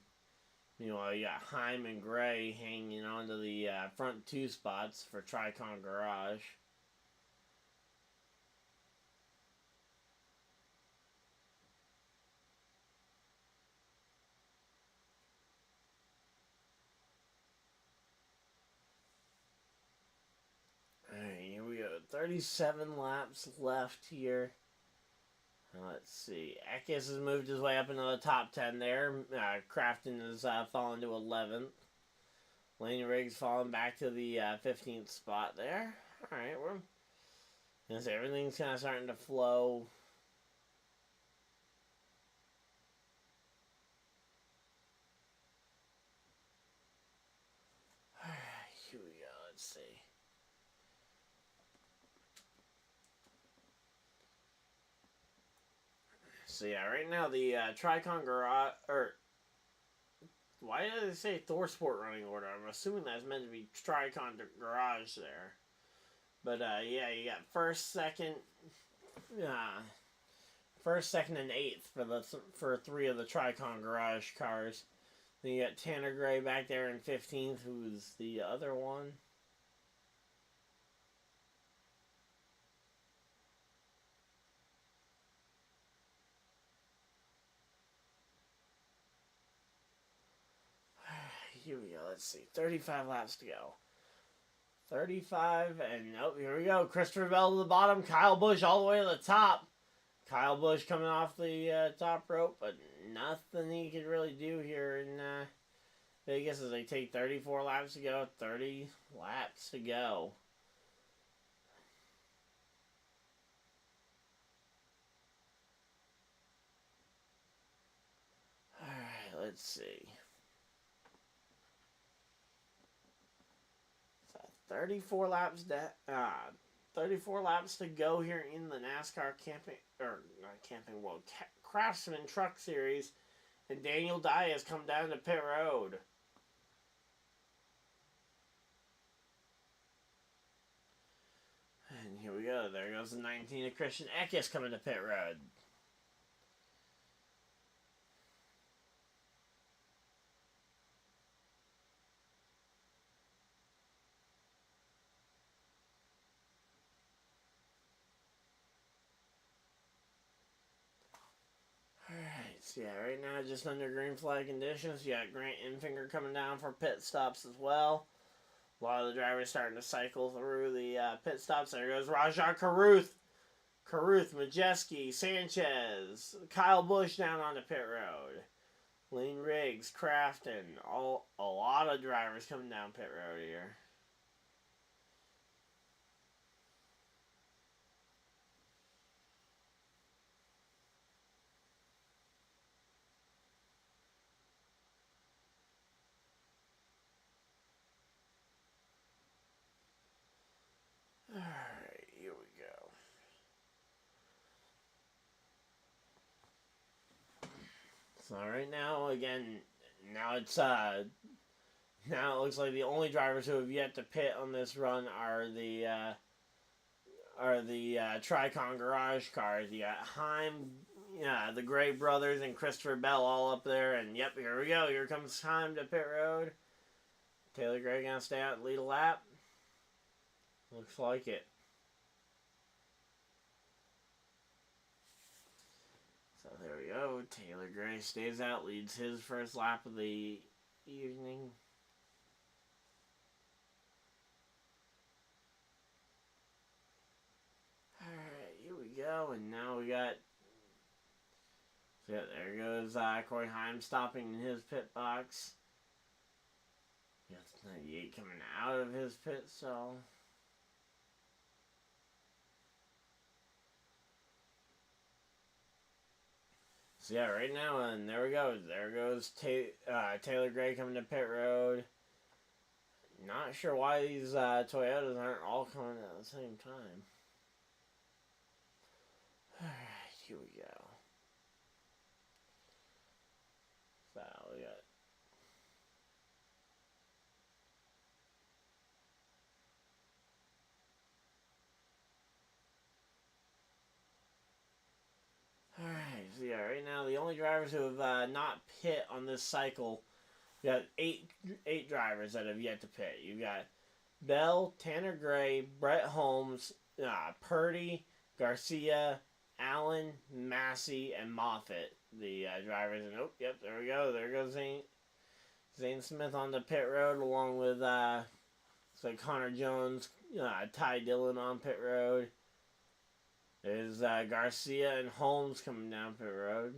Meanwhile, you got Heim and Gray hanging on to the front 2 spots for Tricon Garage. Alright, here we go. 37 laps left here. Let's see. Eckes has moved his way up into the top 10 there. Crafton has fallen to 11th. Lane Riggs falling back to the 15th spot there. Alright, everything's kind of starting to flow. Alright, here we go. Let's see. So yeah, right now the Tricon Garage, or why did they say ThorSport running order? I'm assuming that's meant to be Tricon Garage there. But yeah, you got first, second, and 8th for 3 of the Tricon Garage cars. Then you got Tanner Gray back there in 15th, who's the other one. Here we go. Let's see. 35 laps to go. 35, and oh, here we go. Christopher Bell to the bottom. Kyle Busch all the way to the top. Kyle Busch coming off the top rope, but nothing he could really do here in Vegas as they take 34 laps to go. 30 laps to go. Alright, let's see. 34 laps to go here in the NASCAR Craftsman Truck Series, and Daniel Dye has come down to pit road. And here we go. There goes the 19 of Christian Eckes coming to pit road. So yeah, right now just under green flag conditions. You got Grant Enfinger coming down for pit stops as well. A lot of the drivers starting to cycle through the pit stops. There goes rajahcaruth, Majeski, Sanchez, Kyle Busch down on the pit road. Lane Riggs, Crafton, a lot of drivers coming down pit road here. Alright, here we go. So right now, again, now it looks like the only drivers who have yet to pit on this run are the Tricon Garage cars. You got Heim, the Gray brothers, and Christopher Bell all up there. And yep, here we go. Here comes Heim to pit road. Taylor Gray gonna stay out and lead a lap. Looks like it. So there we go. Taylor Gray stays out, leads his first lap of the evening. Alright, here we go. And now we got... So yeah, there goes Corey Heim stopping in his pit box. We got 98 coming out of his pit stall. So yeah, right now, and there we go. There goes Taylor Gray coming to pit road. Not sure why these Toyotas aren't all coming at the same time. Alright, here we go. So we got... Alright, so yeah, right now the only drivers who have not pit on this cycle, we got eight drivers that have yet to pit. You've got Bell, Tanner Gray, Brett Holmes, Purdy, Garcia, Allen, Massey, and Moffitt, the drivers. And oh, yep, there we go. There goes Zane Smith on the pit road, along with Connor Jones, Ty Dillon on pit road. There's Garcia and Holmes coming down pit road.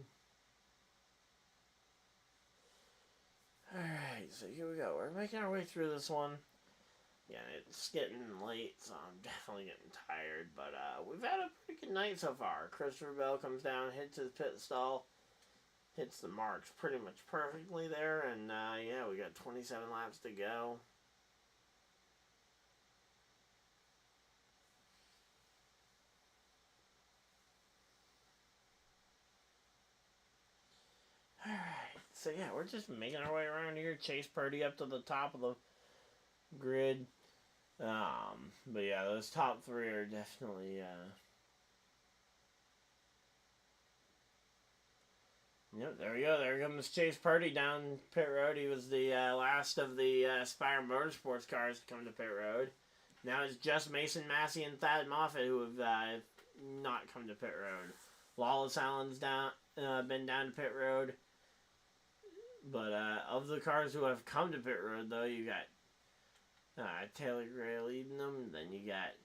Alright, so here we go. We're making our way through this one. Yeah, it's getting late, so I'm definitely getting tired. But we've had a pretty good night so far. Christopher Bell comes down, hits his pit stall, hits the marks pretty much perfectly there. And yeah, we got 27 laps to go. Alright, so yeah, we're just making our way around here. Chase Purdy up to the top of the grid. But yeah, those top three are definitely, yep, there we go. There comes Chase Purdy down pit road. He was the last of the Spire Motorsports cars to come to pit road. Now it's just Mason Massey and Thad Moffitt who have not come to pit road. Lawless Allen's been down to pit road. But of the cars who have come to pit road, though, you got Taylor Gray leading them. Then you got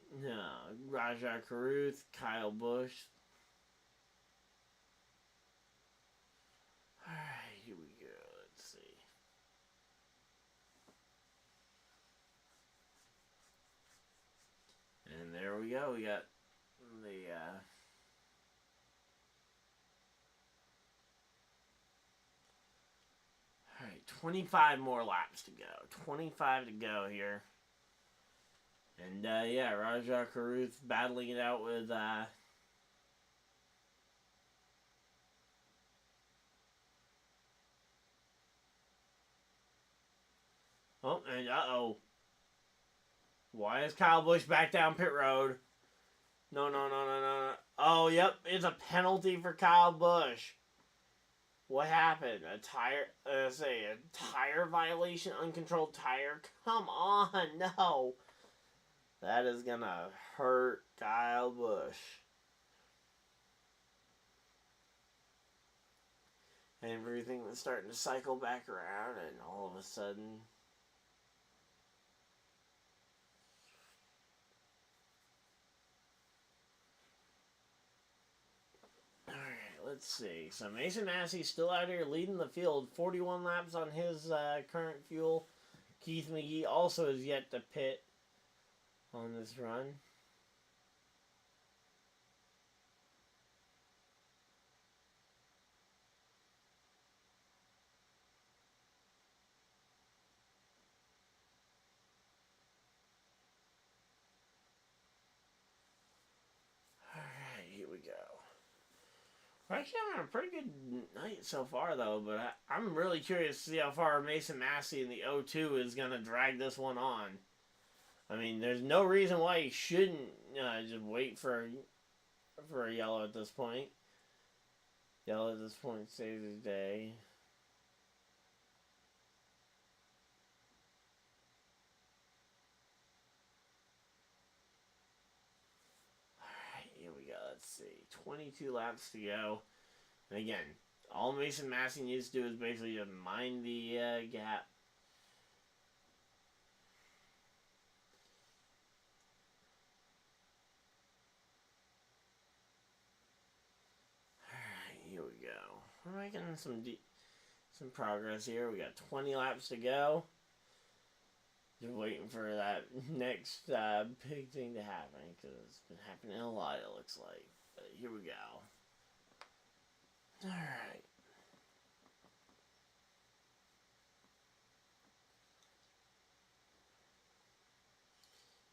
Rajah Caruth, Kyle Busch. Alright, here we go. Let's see. And there we go. We got the... Alright, 25 more laps to go. 25 to go here. And, yeah, Rajah Caruth battling it out with, oh, and uh-oh. Why is Kyle Busch back down pit road? No. Oh, yep, it's a penalty for Kyle Busch. What happened? A tire violation, uncontrolled tire? Come on, no. That is gonna hurt Kyle Busch. And everything was starting to cycle back around, and all of a sudden... Let's see. So Mason Massey's still out here leading the field. 41 laps on his current fuel. Keith McGee also has yet to pit on this run. Alright, here we go. We're actually having a pretty good night so far, though, but I'm really curious to see how far Mason Massey in the 0-2 is going to drag this one on. I mean, there's no reason why he shouldn't just wait for a yellow at this point. Yellow at this point saves his day. Alright, here we go. Let's see. 22 laps to go. And again, all Mason Massey needs to do is basically just mind the gap. Alright, here we go. We're making some progress here. We got 20 laps to go. Just waiting for that next big thing to happen, because it's been happening a lot, it looks like. But here we go. All right.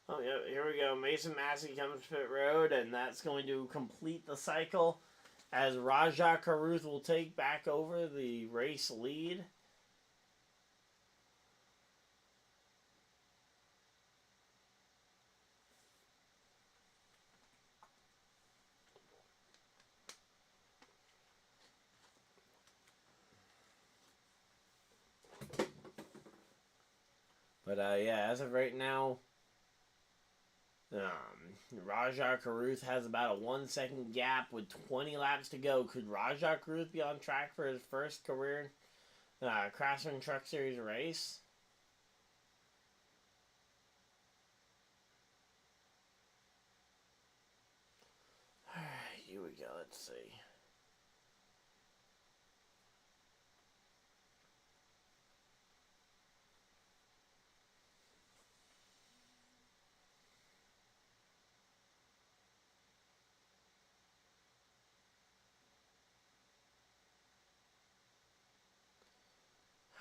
Oh, yeah, here we go. Mason Massey comes to pit road, and that's going to complete the cycle as rajahcaruth will take back over the race lead. But, yeah, as of right now, rajahcaruth has about a 1 second gap with 20 laps to go. Could rajahcaruth be on track for his first career Craftsman Truck Series race? Alright, here we go. Let's see.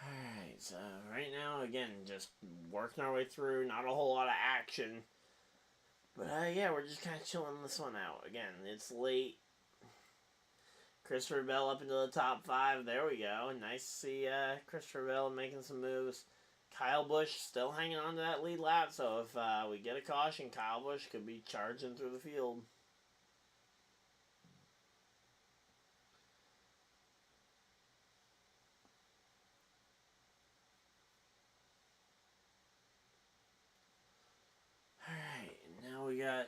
Alright, so right now, again, just working our way through. Not a whole lot of action. But yeah, we're just kind of chilling this one out. Again, it's late. Christopher Bell up into the top 5. There we go. Nice to see Christopher Bell making some moves. Kyle Busch still hanging on to that lead lap. So if we get a caution, Kyle Busch could be charging through the field. Alright, now we got,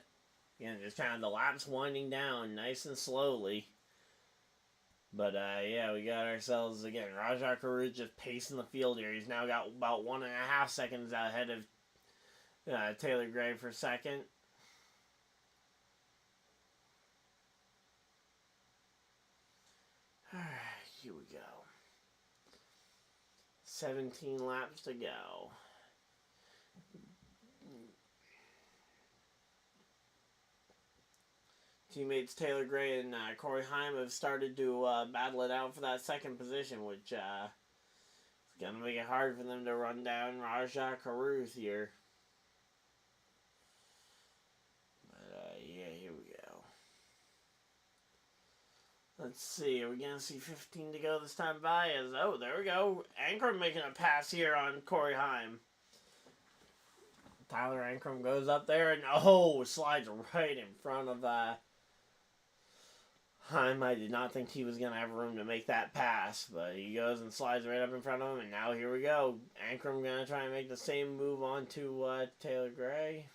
again, just kind of the laps winding down nice and slowly. But, yeah, we got ourselves, again, rajahcaruth just pacing the field here. He's now got about 1.5 seconds ahead of Taylor Gray for second. Alright, here we go. 17 laps to go. Teammates Taylor Gray and Corey Heim have started to battle it out for that second position, which is going to make it hard for them to run down rajahcaruth here. But, yeah, here we go. Let's see, are we going to see 15 to go this time by? Oh, there we go. Ankrum making a pass here on Corey Heim. Tyler Ankrum goes up there and, slides right in front of Heim. I did not think he was going to have room to make that pass, but he goes and slides right up in front of him, and now here we go. Ankrum going to try and make the same move onto Taylor Gray.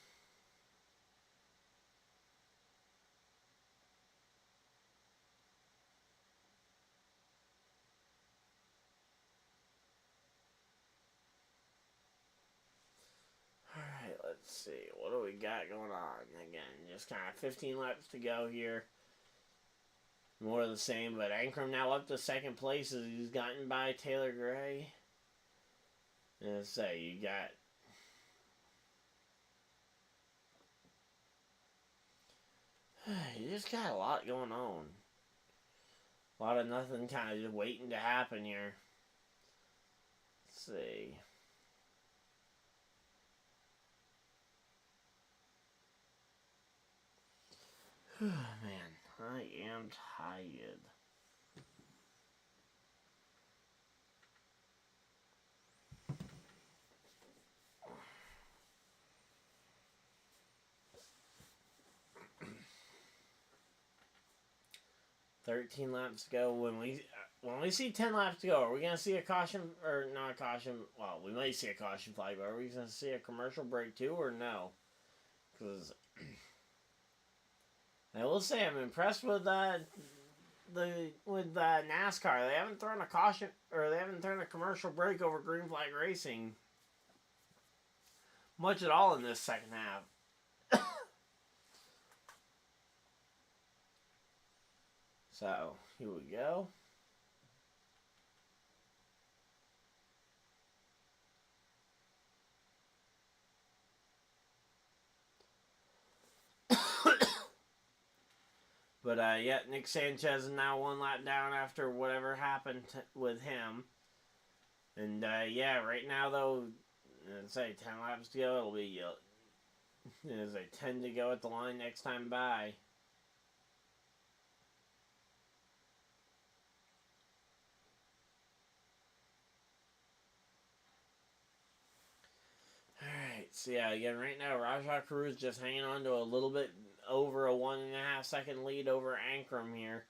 Alright, let's see. What do we got going on? Again, just kind of 15 laps to go here. More of the same, but Ankrum now up to second place as he's gotten by Taylor Gray. And let's say you got you just got a lot going on. A lot of nothing kind of just waiting to happen here. Let's see. Man, I am tired. $13 laps to go. When we see 10 laps to go, are we gonna see a caution or not a caution? Well, we might see a caution flag, but are we gonna see a commercial break too, or no? Because I will say I'm impressed with NASCAR. They haven't thrown a caution or they haven't thrown a commercial break over green flag racing much at all in this second half. So here we go. But yeah, Nick Sanchez is now 1 lap down after whatever happened with him. And yeah, right now though, let's say 10 laps to go. It'll be there's a 10 to go at the line next time by. Alright, so yeah, again, right now, rajahcaruth just hanging on to a little bit over a 1.5 second lead over Ankrum here.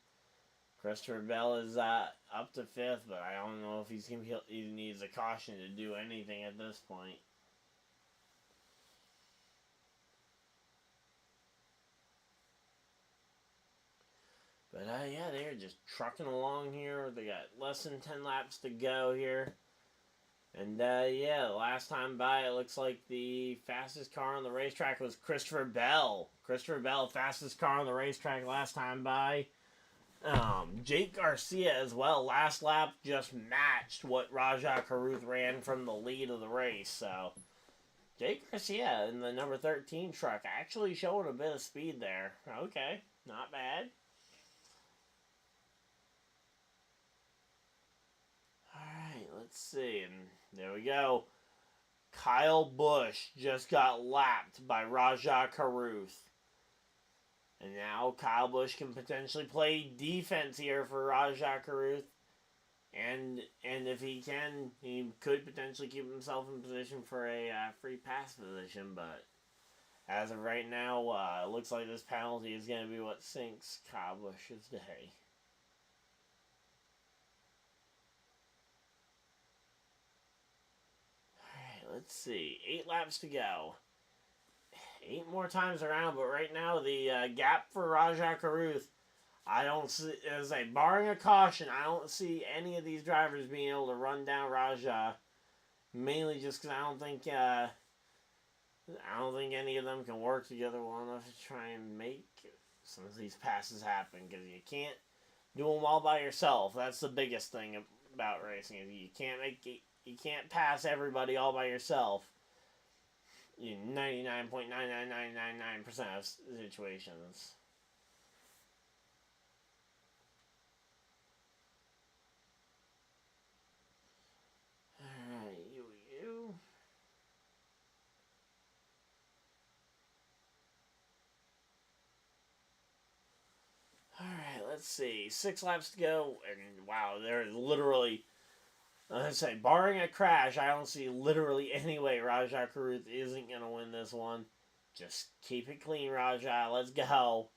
Christopher Bell is up to 5th, but I don't know if he needs a caution to do anything at this point. But yeah, they're just trucking along here. They got less than 10 laps to go here. And yeah, last time by, it looks like the fastest car on the racetrack was Christopher Bell. Christopher Bell, fastest car on the racetrack last time by. Jake Garcia as well, last lap just matched what rajahcaruth ran from the lead of the race. So, Jake Garcia in the number 13 truck actually showing a bit of speed there. Okay, not bad. Alright, let's see. And there we go. Kyle Busch just got lapped by rajahcaruth. And now Kyle Busch can potentially play defense here for rajahcaruth. And if he can, he could potentially keep himself in position for a free pass position. But as of right now, it looks like this penalty is going to be what sinks Kyle Busch's day. Alright, let's see. 8 laps to go. 8 more times around, but right now the gap for rajahcaruth, I don't see, as a barring a caution, I don't see any of these drivers being able to run down Rajah. Mainly just because I don't think any of them can work together well enough to try and make some of these passes happen. Because you can't do them all by yourself. That's the biggest thing about racing. Is you can't pass everybody all by yourself. 99.99999% of situations. Alright, you. Alright, let's see. 6 laps to go, and wow, there's literally, let's say, barring a crash, I don't see literally any way rajahcaruth isn't going to win this one. Just keep it clean, Rajah. Let's go.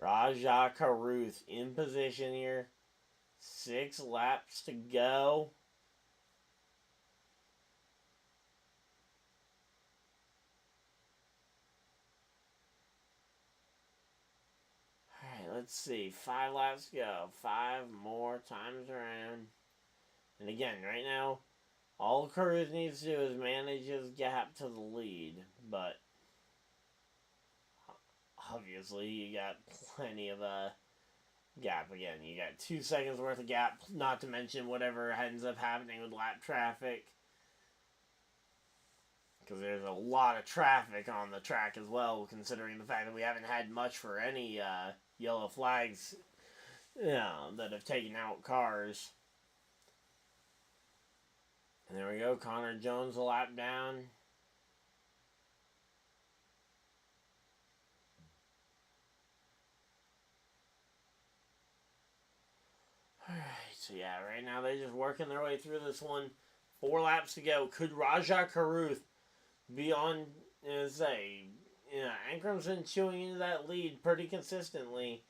rajahcaruth in position here. 6 laps to go. Alright, let's see. 5 laps to go. 5 more times around. And again, right now, all Caruth needs to do is manage his gap to the lead. But obviously, you got plenty of gap again. You got 2 seconds worth of gap, not to mention whatever ends up happening with lap traffic. Because there's a lot of traffic on the track as well, considering the fact that we haven't had much for any yellow flags that have taken out cars. And there we go, Connor Jones a lap down. Alright, so yeah, right now they're just working their way through this one. 4 laps to go. Could rajahcaruth be on, Ankrum's been chewing into that lead pretty consistently.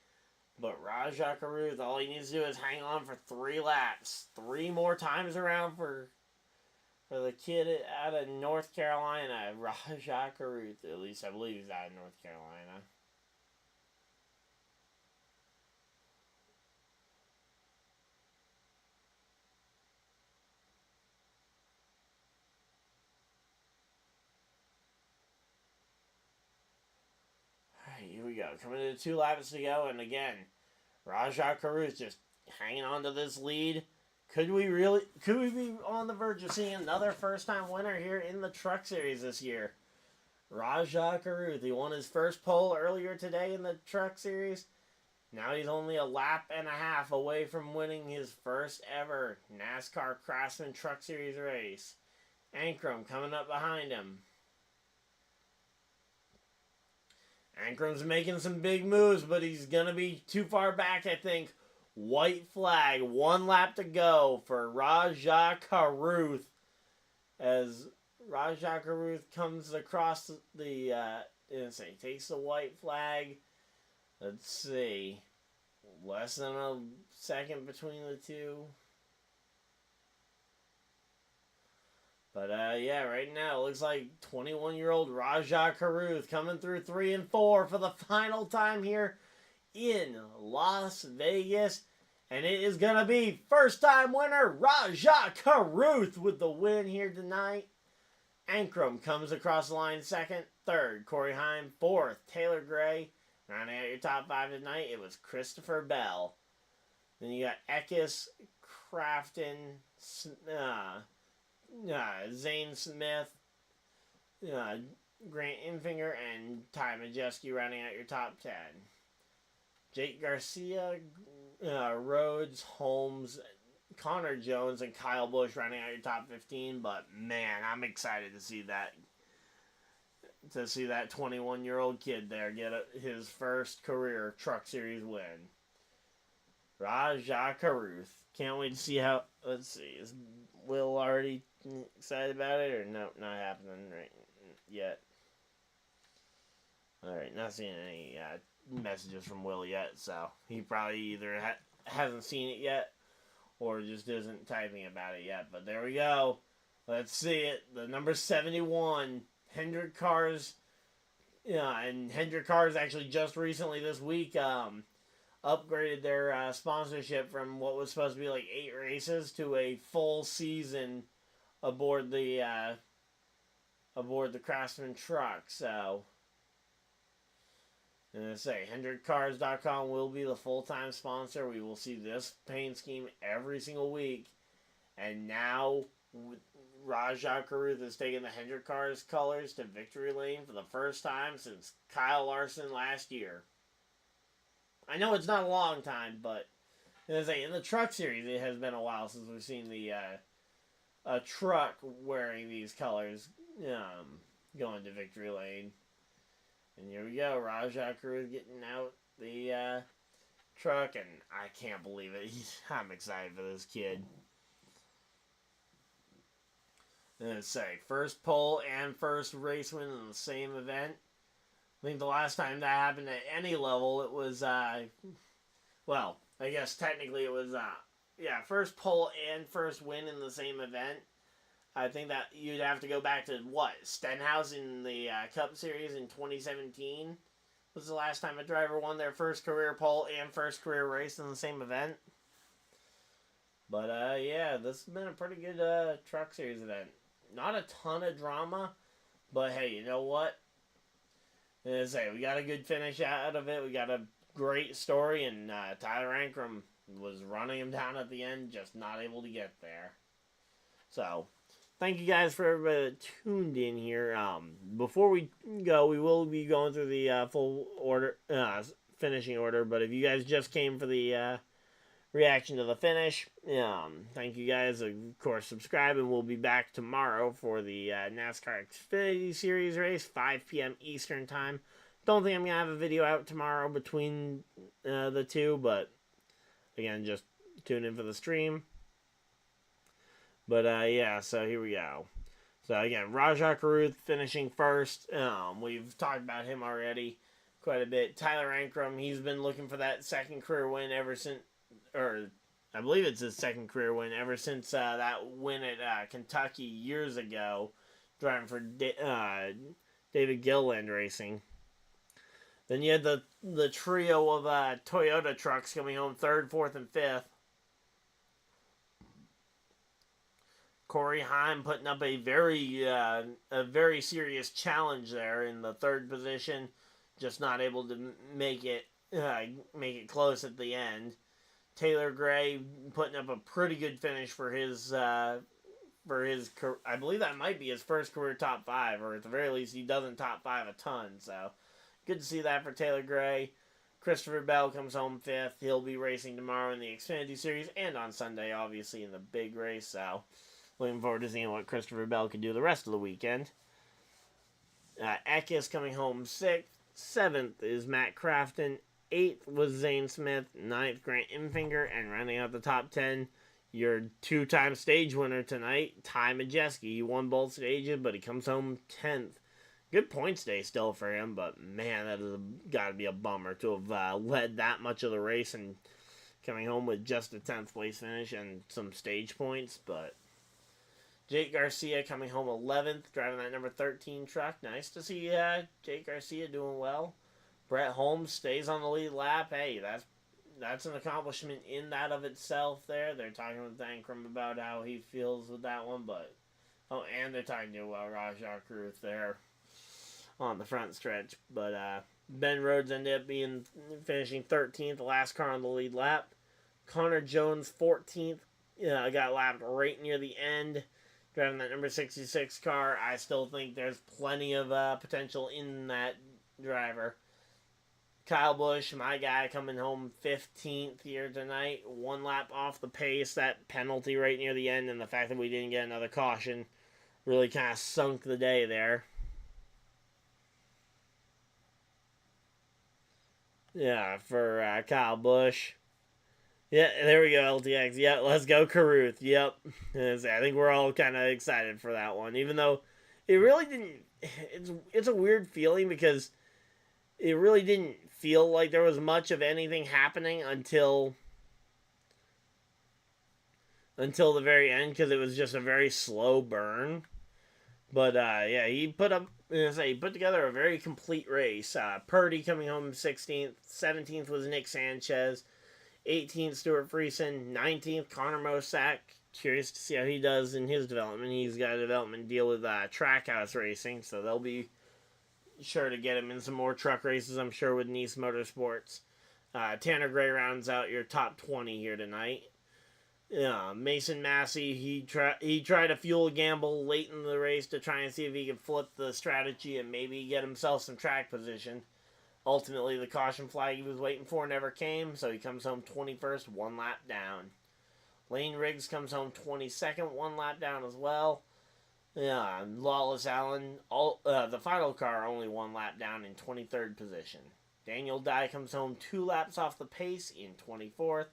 But rajahcaruth, all he needs to do is hang on for 3 laps. 3 more times around for the kid out of North Carolina, rajahcaruth. At least I believe he's out of North Carolina. Alright, here we go. Coming to 2 laps to go, and again, rajahcaruth just hanging on to this lead. Could we be on the verge of seeing another first-time winner here in the Truck Series this year? Rajahcaruth. He won his first pole earlier today in the Truck Series. Now he's only a lap and a half away from winning his first ever NASCAR Craftsman Truck Series race. Ankrum coming up behind him. Ankrum's making some big moves, but he's going to be too far back, I think. White flag, 1 lap to go for Rajahcaruth as Rajahcaruth comes across the, takes the white flag. Let's see. Less than a second between the two. But, yeah, right now it looks like 21-year-old Rajahcaruth coming through 3 and 4 for the final time here in Las Vegas. And it is going to be first-time winner Rajahcaruth with the win here tonight. Ankrum comes across the line second. Third, Corey Heim. Fourth, Taylor Gray. Rounding out your top 5 tonight, it was Christopher Bell. Then you got Eckes, Crafton, Zane Smith, Grant Infinger, and Ty Majeski rounding out your top 10. Jake Garcia, Rhodes, Holmes, Connor Jones, and Kyle Busch rounding out your top 15. But man, I'm excited to see that 21-year-old kid there get his first career Truck Series win. Rajahcaruth. Can't wait to see how. Let's see. Is Will already excited about it, or no? Not happening right yet. All right, not seeing any messages from Will yet, so he probably either hasn't seen it yet or just isn't typing about it yet. But there we go. Let's see it. The number 71, Hendrick Cars. Yeah, and Hendrick Cars actually just recently this week upgraded their sponsorship from what was supposed to be like 8 races to a full season aboard the Craftsman truck. So, and I say, HendrickCars.com will be the full-time sponsor. We will see this paint scheme every single week. And now Rajahcaruth has taken the Hendrick Cars colors to victory lane for the first time since Kyle Larson last year. I know it's not a long time, but as I say, in the Truck Series, it has been a while since we've seen the a truck wearing these colors going to victory lane. And here we go, Rajahcaruth getting out the truck, and I can't believe it. I'm excited for this kid. And let's say, first pole and first race win in the same event. I think the last time that happened at any level, it was, well, I guess technically it was, first pole and first win in the same event. I think that you'd have to go back to, Stenhouse in the Cup Series in 2017 was the last time a driver won their first career pole and first career race in the same event. But, yeah, this has been a pretty good Truck Series event. Not a ton of drama, but hey, you know what? As I say, we got a good finish out of it. We got a great story, and Tyler Ankrum was running him down at the end, just not able to get there. So, thank you guys for everybody that tuned in here. Before we go, we will be going through the full order, finishing order. But if you guys just came for the reaction to the finish, thank you guys. Of course, subscribe, and we'll be back tomorrow for the NASCAR Xfinity Series race, 5 p.m. Eastern Time. Don't think I'm going to have a video out tomorrow between the two, but again, just tune in for the stream. But, yeah, so here we go. So, again, Rajahcaruth finishing first. We've talked about him already quite a bit. Tyler Ankrum, he's been looking for that second career win ever since, or I believe it's his second career win ever since that win at Kentucky years ago, driving for David Gilliland Racing. Then you had the trio of Toyota trucks coming home third, fourth, and fifth. Corey Heim putting up a very serious challenge there in the third position, just not able to make it close at the end. Taylor Gray putting up a pretty good finish for his for his, I believe that might be his first career top 5, or at the very least he doesn't top 5 a ton, so good to see that for Taylor Gray. Christopher Bell comes home 5th. He'll be racing tomorrow in the Xfinity Series and on Sunday, obviously, in the big race. So, looking forward to seeing what Christopher Bell can do the rest of the weekend. Eckes coming home 6th. 7th is Matt Crafton. 8th was Zane Smith. 9th, Grant Infinger. And rounding out the top 10, your 2-time stage winner tonight, Ty Majeski. He won both stages, but he comes home 10th. Good points day still for him, but man, that has got to be a bummer to have led that much of the race and coming home with just a 10th place finish and some stage points. But Jake Garcia coming home 11th, driving that number 13 truck. Nice to see Jake Garcia doing well. Brett Holmes stays on the lead lap. Hey, that's an accomplishment in that of itself there. They're talking with Dankrum about how he feels with that one, but and they're talking to Rajah Caruth there on the front stretch. But Ben Rhodes ended up finishing 13th, the last car on the lead lap. Connor Jones 14th, got lapped right near the end, driving that number 66 car. I still think there's plenty of potential in that driver. Kyle Busch, my guy, coming home 15th here tonight. 1 lap off the pace. That penalty right near the end and the fact that we didn't get another caution really kind of sunk the day there. Yeah, for Kyle Busch. Yeah, there we go, LTX. Yeah, let's go Caruth. Yep. I think we're all kind of excited for that one. Even though it really didn't... It's a weird feeling because it really didn't feel like there was much of anything happening until the very end, because it was just a very slow burn. But yeah, he put together a very complete race. Purdy coming home 16th, 17th was Nick Sanchez, 18th Stuart Friesen, 19th Connor Mosack. Curious to see how he does in his development. He's got a development deal with Trackhouse Racing, so they'll be sure to get him in some more truck races, I'm sure, with Nice Motorsports. Tanner Gray rounds out your top 20 here tonight. Mason Massey, he tried to fuel a gamble late in the race to try and see if he could flip the strategy and maybe get himself some track position. Ultimately, the caution flag he was waiting for never came, so he comes home 21st, 1 lap down. Lane Riggs comes home 22nd, 1 lap down as well. Yeah, Lawless Allen, the final car, only 1 lap down in 23rd position. Daniel Dye comes home 2 laps off the pace in 24th.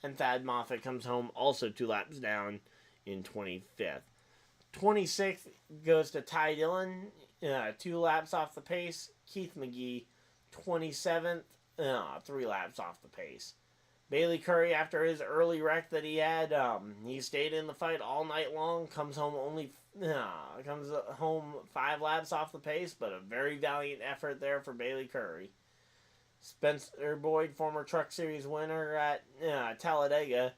And Thad Moffitt comes home also 2 laps down in 25th. 26th goes to Ty Dillon, 2 laps off the pace. Keith McGee, 27th, 3 laps off the pace. Bailey Curry, after his early wreck that he had, he stayed in the fight all night long. Comes home 5 laps off the pace, but a very valiant effort there for Bailey Curry. Spencer Boyd, former Truck Series winner at Talladega.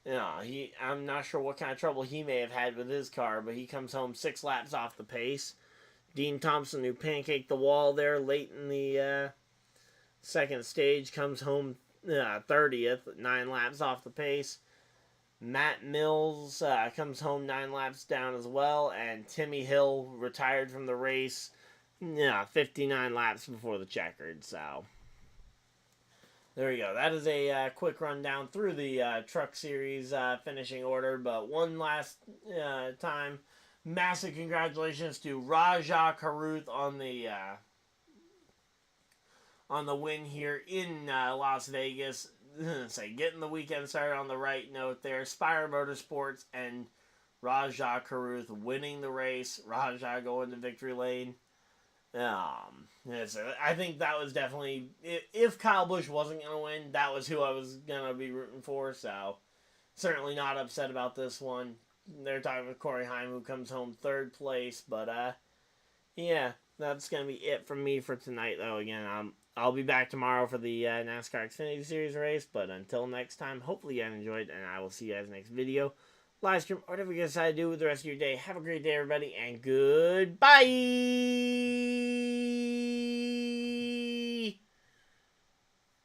I'm not sure what kind of trouble he may have had with his car, but he comes home 6 laps off the pace. Dean Thompson, who pancaked the wall there late in the second stage, comes home 30th, 9 laps off the pace. Matt Mills comes home 9 laps down as well, and Timmy Hill retired from the race 59 laps before the checkered, so there we go. That is a quick rundown through the Truck Series finishing order. But one last time, massive congratulations to Rajah Caruth on the win here in Las Vegas. Getting the weekend started on the right note there. Spire Motorsports and Rajah Caruth winning the race. Rajah going to victory lane. I think that was definitely, if Kyle Busch wasn't going to win, that was who I was going to be rooting for, so certainly not upset about this one. They're talking with Corey Heim, who comes home 3rd place, but yeah, that's going to be it from me for tonight, though. Again, I'll be back tomorrow for the NASCAR Xfinity Series race, but until next time, hopefully you guys enjoyed, and I will see you guys next video, live stream, whatever you decide to do with the rest of your day. Have a great day, everybody, and goodbye!